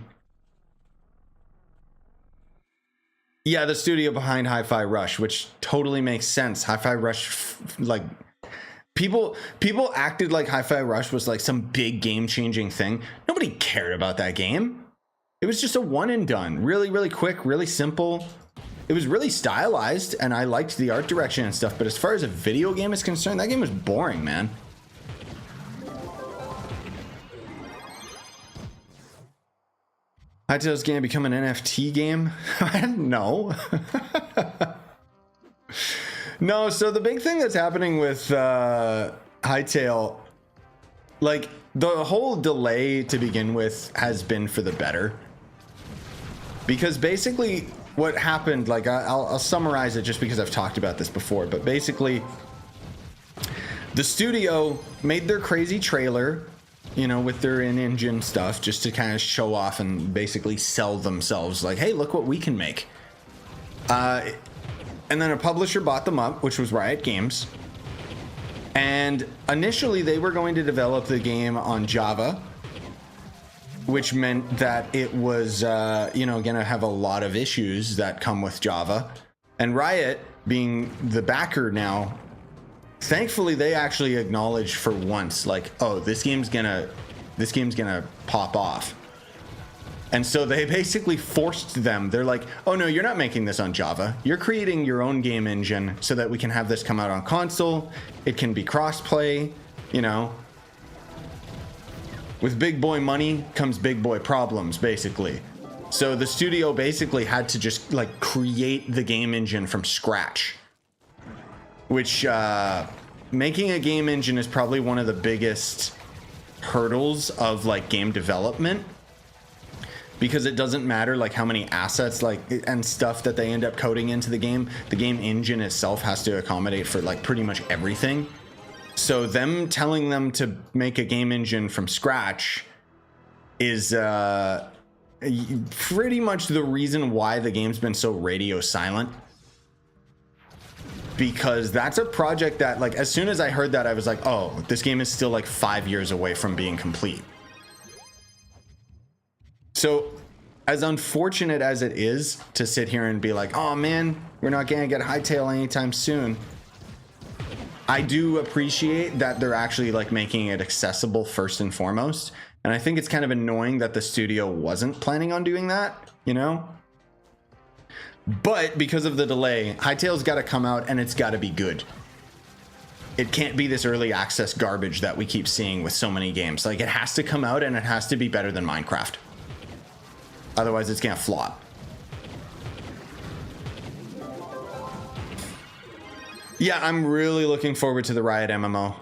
Yeah, the studio behind Hi-Fi Rush, which totally makes sense. Hi-Fi Rush, like, people acted like Hi-Fi Rush was like some big game-changing thing. Nobody cared about that game. It was just a one and done. Really, really quick, really simple. It was really stylized, and I liked the art direction and stuff, but as far as a video game is concerned, that game was boring, man. Hytale's gonna become an NFT game? No. No, so the big thing that's happening with Hytale, like, the whole delay to begin with has been for the better. Because basically what happened, like, I'll summarize it just because I've talked about this before, but basically the studio made their crazy trailer, you know, with their in-engine stuff, just to kind of show off and basically sell themselves, like, hey, look what we can make. And then a publisher bought them up, which was Riot Games. And initially they were going to develop the game on Java, which meant that it was, you know, going to have a lot of issues that come with Java. And Riot, being the backer now, thankfully they actually acknowledged for once, like, oh, this game's gonna pop off. And so they basically forced them. They're like, oh no, you're not making this on Java. You're creating your own game engine so that we can have this come out on console. It can be crossplay, you know. With big boy money comes big boy problems, basically. So the studio basically had to just, like, create the game engine from scratch. Which, making a game engine is probably one of the biggest hurdles of, like, game development. Because it doesn't matter, like, how many assets, like, and stuff that they end up coding into the game engine itself has to accommodate for, like, pretty much everything. So them telling them to make a game engine from scratch is pretty much the reason why the game's been so radio silent. Because that's a project that, like, as soon as I heard that, I was like, oh, this game is still like 5 years away from being complete. So as unfortunate as it is to sit here and be like, oh man, we're not gonna get Hytale anytime soon, I do appreciate that they're actually, like, making it accessible first and foremost. And I think it's kind of annoying that the studio wasn't planning on doing that, you know? But because of the delay, Hytale's got to come out and it's got to be good. It can't be this early access garbage that we keep seeing with so many games. Like, it has to come out and it has to be better than Minecraft. Otherwise, it's gonna flop. Yeah, I'm really looking forward to the Riot MMO.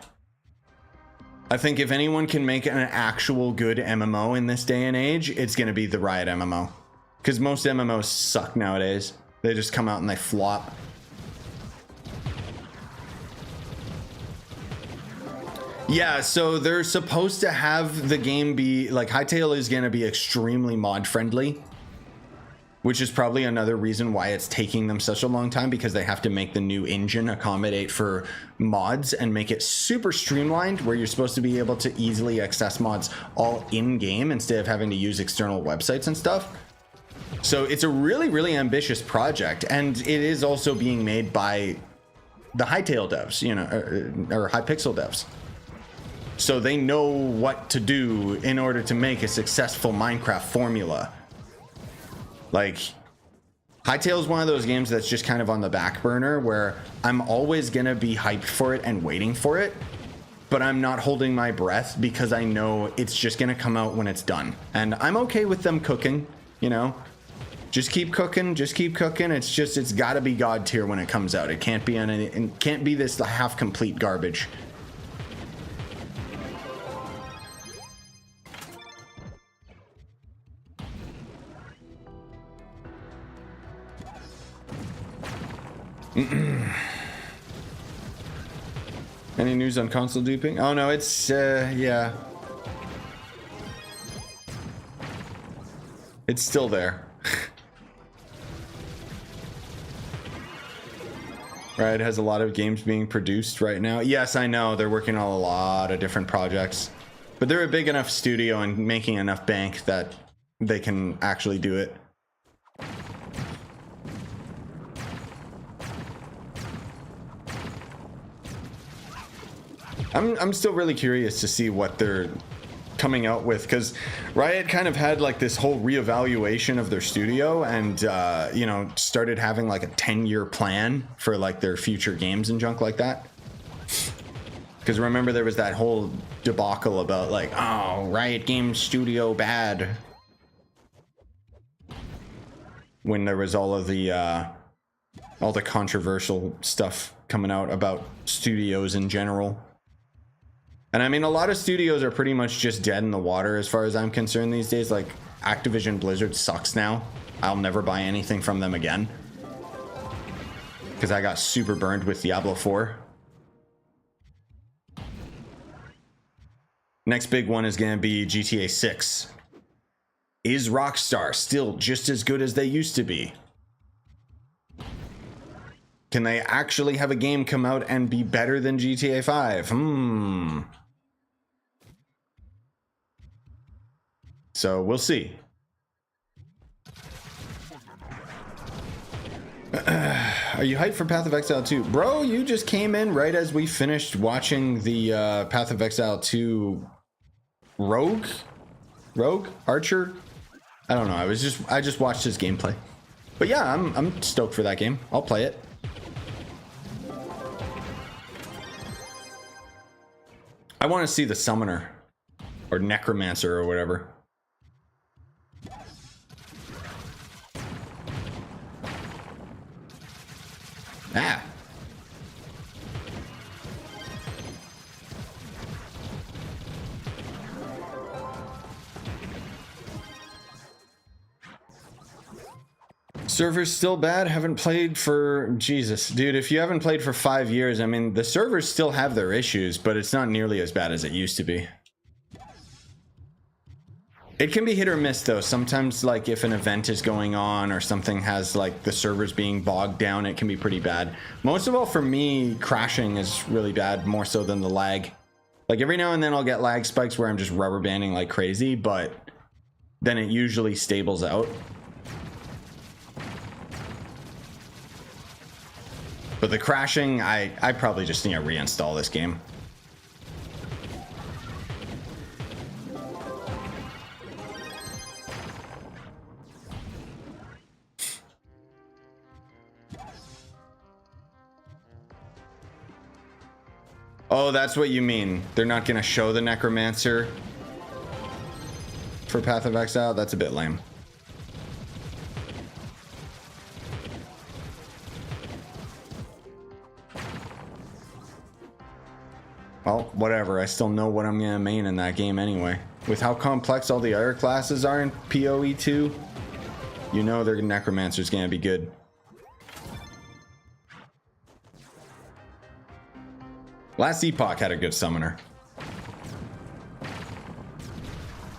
I think if anyone can make an actual good MMO in this day and age, it's gonna be the Riot MMO. Because most MMOs suck nowadays. They just come out and they flop. Yeah, so they're supposed to have the game be, like, Hytale is going to be extremely mod friendly, which is probably another reason why it's taking them such a long time, because they have to make the new engine accommodate for mods and make it super streamlined, where you're supposed to be able to easily access mods all in game instead of having to use external websites and stuff. So it's a really, really ambitious project, and it is also being made by the Hytale devs, you know, or Hypixel devs. So they know what to do in order to make a successful Minecraft formula. Like, Hytale is one of those games that's just kind of on the back burner, where I'm always gonna be hyped for it and waiting for it, but I'm not holding my breath because I know it's just gonna come out when it's done. And I'm okay with them cooking, you know? Just keep cooking, just keep cooking. It's just, it's gotta be God tier when it comes out. It can't be it can't be this half-complete garbage. Any news on console duping? Oh no, it's yeah, it's still there. Right, it has a lot of games being produced right now. Yes, I know they're working on a lot of different projects. But they're a big enough studio and making enough bank that they can actually do it. I'm still really curious to see what they're coming out with, because Riot kind of had like this whole reevaluation of their studio and you know, started having like a 10-year plan for like their future games and junk like that. Because remember, there was that whole debacle about like, oh, Riot Games studio bad, when there was all the controversial stuff coming out about studios in general. And I mean, a lot of studios are pretty much just dead in the water as far as I'm concerned these days. Like, Activision Blizzard sucks now. I'll never buy anything from them again, because I got super burned with Diablo 4. Next big one is going to be GTA 6. Is Rockstar still just as good as they used to be? Can they actually have a game come out and be better than GTA 5? So we'll see. Are you hyped for Path of Exile 2? Bro, you just came in right as we finished watching the Path of Exile 2 Rogue? Archer? I don't know. I just watched his gameplay. But yeah, I'm stoked for that game. I'll play it. I want to see the Summoner or Necromancer or whatever. Ah. Server's still bad. Haven't played for Jesus, dude. If you haven't played for 5 years, I mean, the servers still have their issues, but it's not nearly as bad as it used to be. It can be hit or miss though. Sometimes, like, if an event is going on or something has like the servers being bogged down, it can be pretty bad. Most of all, for me, crashing is really bad, more so than the lag. Like, every now and then I'll get lag spikes where I'm just rubber banding like crazy, but then it usually stables out. But the crashing, I probably just need to reinstall this game. Oh, that's what you mean. They're not going to show the Necromancer for Path of Exile? That's a bit lame. Well, whatever. I still know what I'm going to main in that game anyway. With how complex all the other classes are in PoE 2, you know their Necromancer's going to be good. Last Epoch had a good summoner.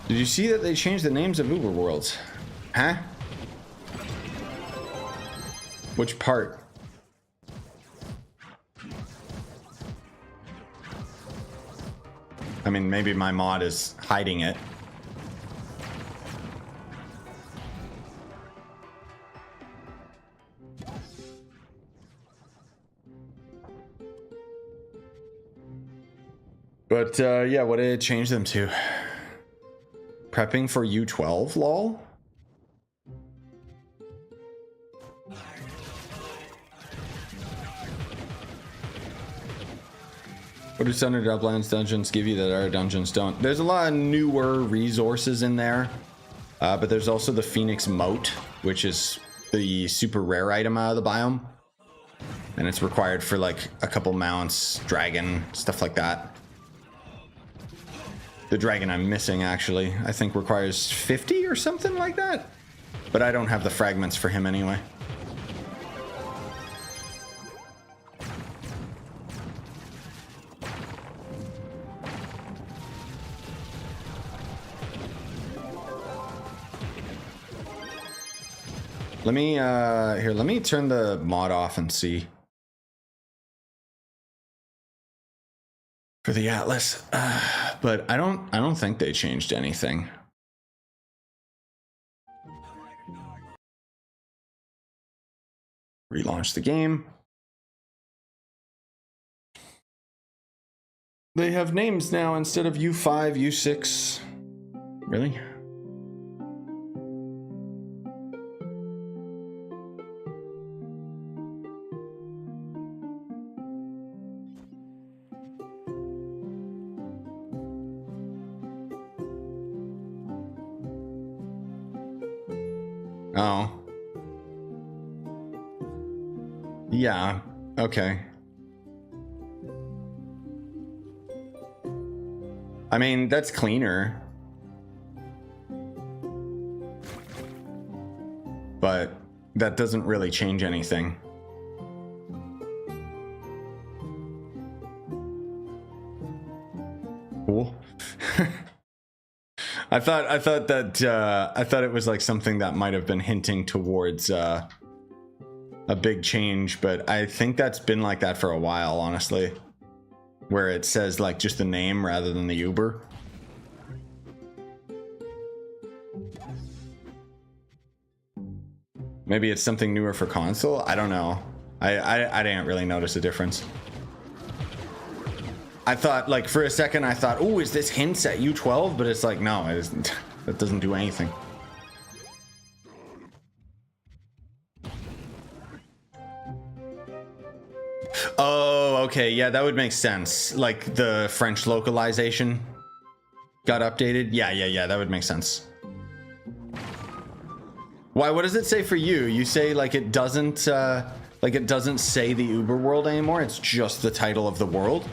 Did you see that they changed the names of Uber Worlds? Huh? Which part? I mean, maybe my mod is hiding it. But yeah, what did it change them to? Prepping for U12, lol? What do Sundered Uplands dungeons give you that our dungeons don't? There's a lot of newer resources in there, but there's also the Phoenix Moat, which is the super rare item out of the biome. And it's required for like a couple mounts, dragon, stuff like that. The dragon I'm missing, actually, I think requires 50 or something like that. But I don't have the fragments for him anyway. Let me, here, let me turn the mod off and see. for the Atlas. But I don't think they changed anything. Relaunch the game. They have names now instead of U5, U6. Really? Oh. Yeah, okay. I mean, that's cleaner. But that doesn't really change anything. Cool. I thought it was like something that might have been hinting towards a big change, but I think that's been like that for a while, honestly. Where it says like just the name rather than the Uber. Maybe it's something newer for console. I don't know. I didn't really notice a difference. I thought, like, for a second I thought, oh, is this hints at U12? But it's like, no, it isn't. That doesn't do anything. Oh, okay, yeah, that would make sense. Like the French localization got updated. Yeah, that would make sense. Why? What does it say for you? You say like it doesn't say the Uber world anymore. It's just the title of the world.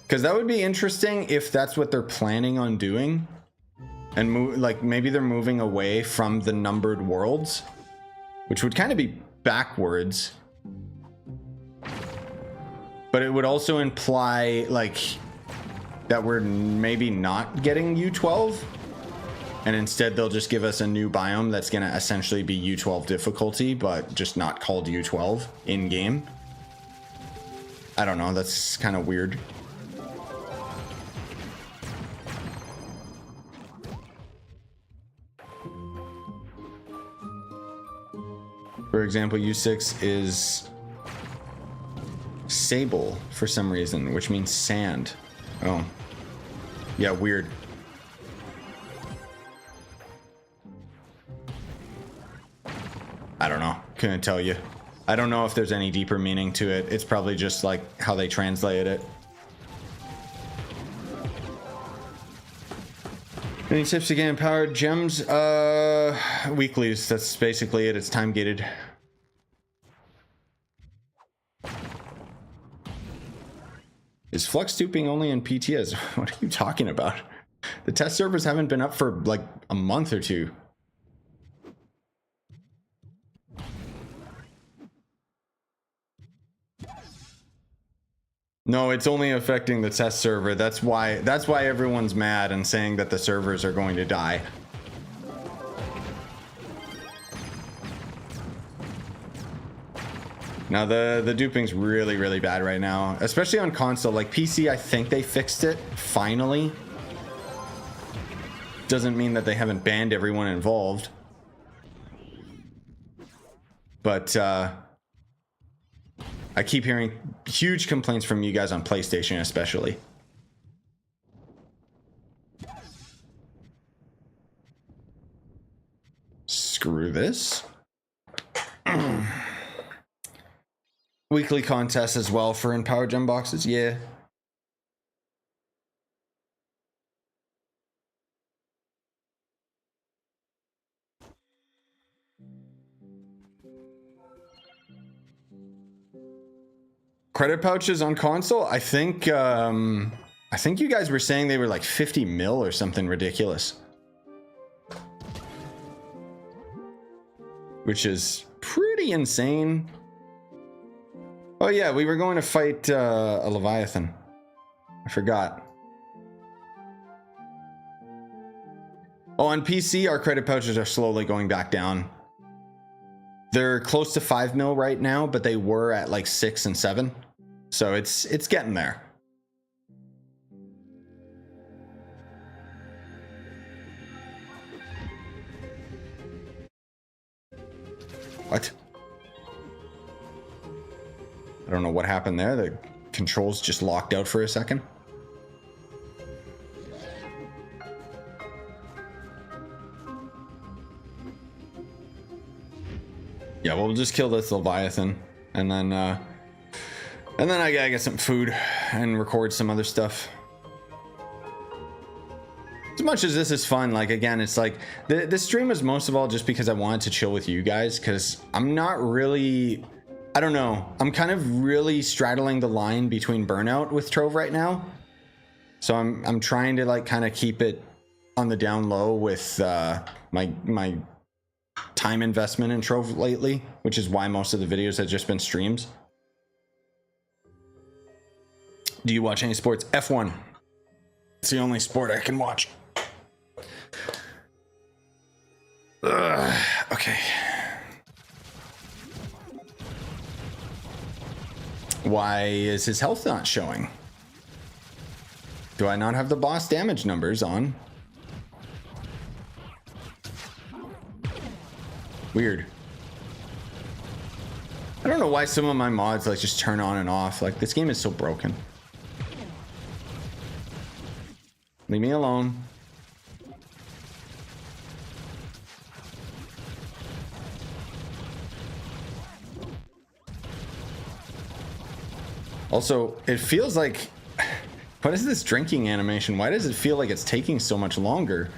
Because that would be interesting if that's what they're planning on doing, and like maybe they're moving away from the numbered worlds, which would kind of be backwards. But it would also imply like that we're maybe not getting U12, and instead they'll just give us a new biome that's going to essentially be U12 difficulty, but just not called U12 in game. I don't know, that's kind of weird. For example, U6 is sable for some reason, which means sand. Oh. Yeah, weird. I don't know. Couldn't tell you. I don't know if there's any deeper meaning to it. It's probably just like how they translated it. Any tips to get empowered gems? Weeklies. That's basically it. It's time gated. Is Flux duping only in PTS? What are you talking about? The test servers haven't been up for like a month or two. No, it's only affecting the test server. That's why everyone's mad and saying that the servers are going to die. Now the duping's really, really bad right now, especially on console. Like PC, I think they fixed it finally. Doesn't mean that they haven't banned everyone involved. But I keep hearing huge complaints from you guys on PlayStation especially. Screw this. Weekly contests as well for Empowered Gem boxes, yeah. Credit pouches on console? I think you guys were saying they were like 50 mil or something ridiculous. Which is pretty insane. Oh yeah, we were going to fight a Leviathan. I forgot. Oh, on PC, our credit pouches are slowly going back down. They're close to 5 mil right now, but they were at like 6 and 7. So it's getting there. What? I don't know what happened there. The controls just locked out for a second. Yeah, we'll just kill this Leviathan, and then I gotta get some food and record some other stuff. As much as this is fun, like, again, it's like the stream was most of all just because I wanted to chill with you guys, because I'm not really, I don't know, I'm kind of really straddling the line between burnout with Trove right now. So I'm trying to like kind of keep it on the down low with my time investment in Trove lately, which is why most of the videos have just been streams. Do you watch any sports? F1. It's the only sport I can watch. Okay. Why is his health not showing? Do I not have the boss damage numbers on? Weird. I don't know why some of my mods like just turn on and off. Like, this game is so broken. Leave me alone. Also, it feels like, what is this drinking animation? Why does it feel like it's taking so much longer?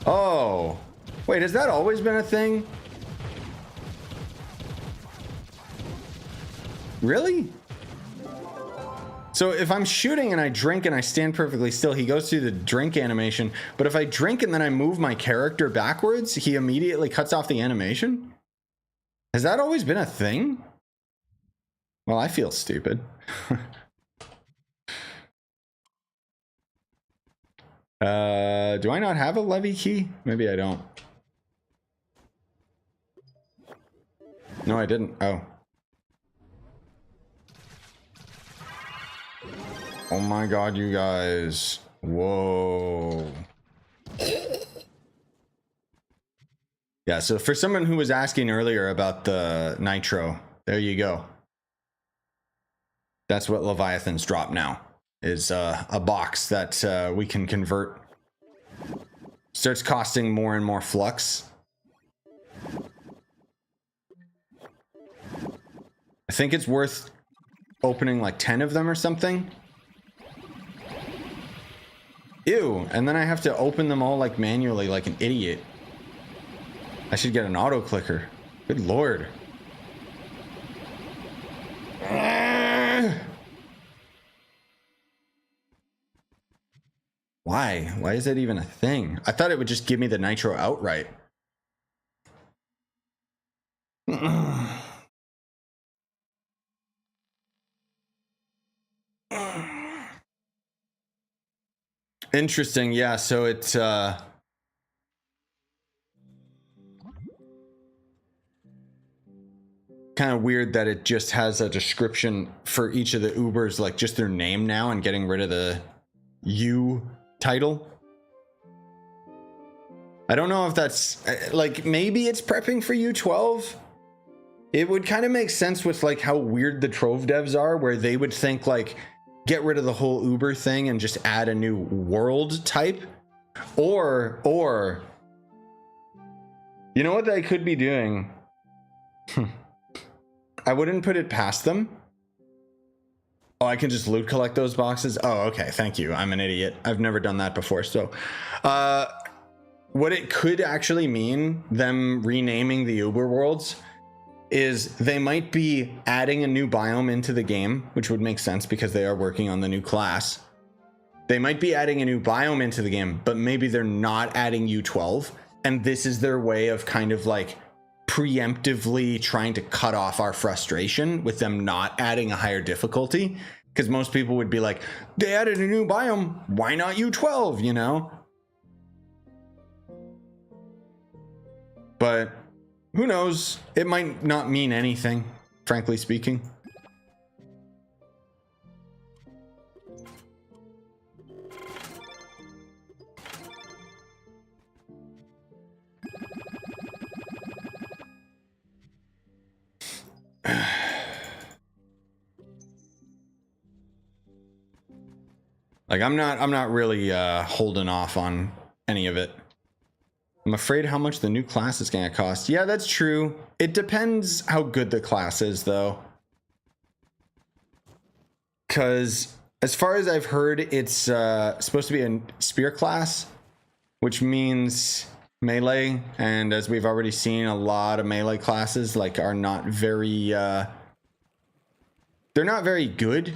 Oh, wait, has that always been a thing? Really? So if I'm shooting and I drink and I stand perfectly still, he goes through the drink animation. But if I drink and then I move my character backwards, he immediately cuts off the animation? Has that always been a thing? Well, I feel stupid. Do I not have a levy key? Maybe I don't. No, I didn't. Oh. Oh my god, you guys. Whoa. Yeah, so for someone who was asking earlier about the nitro, there you go. That's what Leviathans drop now, is a box that we can convert. Starts costing more and more flux. I think it's worth opening like 10 of them or something. Ew, and then I have to open them all like manually like an idiot. I should get an auto clicker. Good lord. Why? Why is that even a thing? I thought it would just give me the nitro outright. Interesting. Yeah, so it's kind of weird that it just has a description for each of the Ubers, like just their name now, and getting rid of the U title. I don't know if that's like, maybe it's prepping for U12. It would kind of make sense with like how weird the Trove devs are, where they would think like, get rid of the whole Uber thing and just add a new world type. Or you know what they could be doing? I wouldn't put it past them. Oh, I can just loot collect those boxes? Oh, okay, thank you. I'm an idiot. I've never done that before. So what it could actually mean, them renaming the Uber worlds, is they might be adding a new biome into the game, which would make sense because they are working on the new class. They might be adding a new biome into the game, but maybe they're not adding U12, and this is their way of kind of like preemptively trying to cut off our frustration with them not adding a higher difficulty, because most people would be like, they added a new biome, why not U12, you know? But who knows? It might not mean anything, frankly speaking. Like I'm not really holding off on any of it. I'm afraid how much the new class is going to cost. Yeah, that's true. It depends how good the class is, though. Because as far as I've heard, it's supposed to be a spear class, which means melee. And as we've already seen, a lot of melee classes like are not very... they're not very good.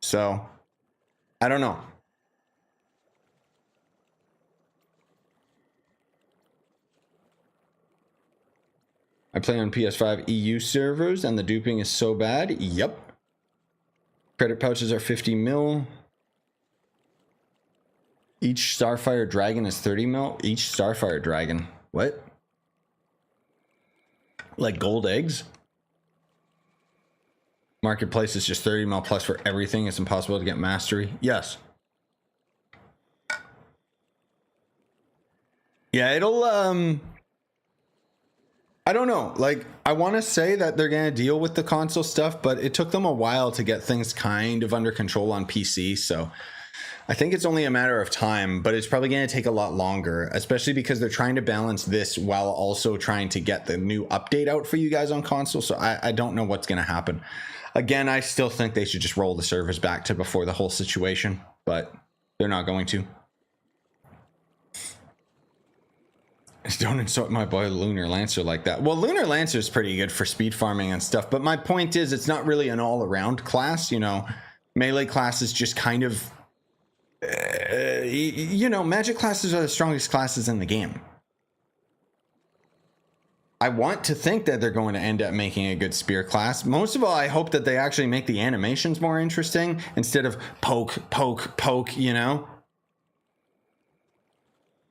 So, I don't know. I play on PS5 EU servers and the duping is so bad. Yep. Credit pouches are 50 mil. Each Starfire Dragon is 30 mil. Each Starfire Dragon. What? Like gold eggs? Marketplace is just 30 mil plus for everything. It's impossible to get mastery. Yes. Yeah, it'll I don't know. Like, I want to say that they're going to deal with the console stuff, but it took them a while to get things kind of under control on PC. So I think it's only a matter of time, but it's probably going to take a lot longer, especially because they're trying to balance this while also trying to get the new update out for you guys on console. So I don't know what's going to happen. Again, I still think they should just roll the servers back to before the whole situation, but they're not going to. Don't insult my boy Lunar Lancer like that. Well, Lunar Lancer is pretty good for speed farming and stuff, but my point is it's not really an all-around class, you know. Melee classes just kind of... you know, magic classes are the strongest classes in the game. I want to think that they're going to end up making a good spear class. Most of all, I hope that they actually make the animations more interesting instead of poke, poke, poke, you know.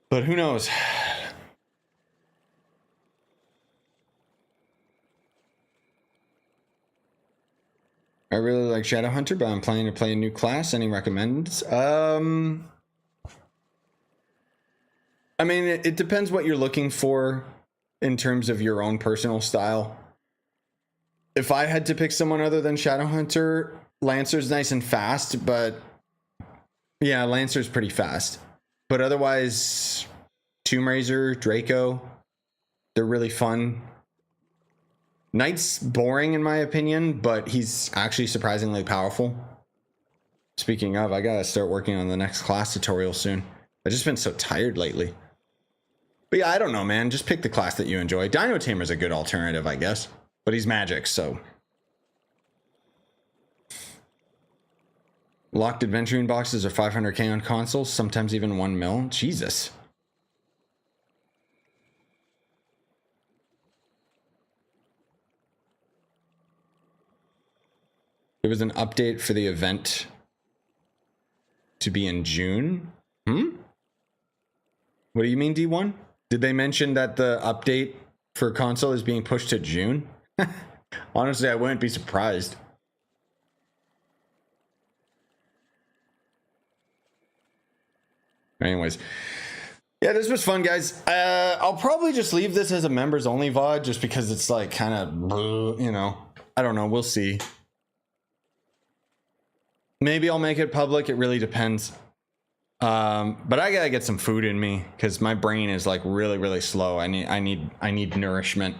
But who knows? I really like Shadowhunter, but I'm planning to play a new class. Any recommends? I mean, it depends what you're looking for in terms of your own personal style. If I had to pick someone other than Shadowhunter, Lancer's nice and fast, but yeah, Lancer's pretty fast. But otherwise, Tomb Raiser, Draco, they're really fun. Knight's boring in my opinion, but he's actually surprisingly powerful. Speaking of, I gotta start working on the next class tutorial soon. I've just been so tired lately. But yeah, I don't know, man. Just pick the class that you enjoy. Dino Tamer's a good alternative, I guess. But he's magic, so. Locked adventuring boxes are 500k on consoles, sometimes even 1 mil. Jesus. There was an update for the event to be in June. What do you mean, D1? Did they mention that the update for console is being pushed to June? Honestly, I wouldn't be surprised. Anyways. Yeah, this was fun, guys. I'll probably just leave this as a members only VOD just because it's like kind of, you know, I don't know. We'll see. Maybe I'll make it public. It really depends. But I gotta get some food in me because my brain is like really slow. I need nourishment,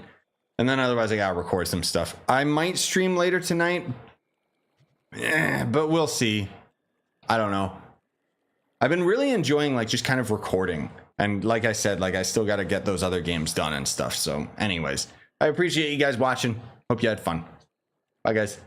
and then otherwise I gotta record some stuff. I might stream later tonight, but we'll see. I don't know. I've been really enjoying like just kind of recording, and like I said, like I still gotta get those other games done and stuff. So, anyways, I appreciate you guys watching. Hope you had fun. Bye, guys.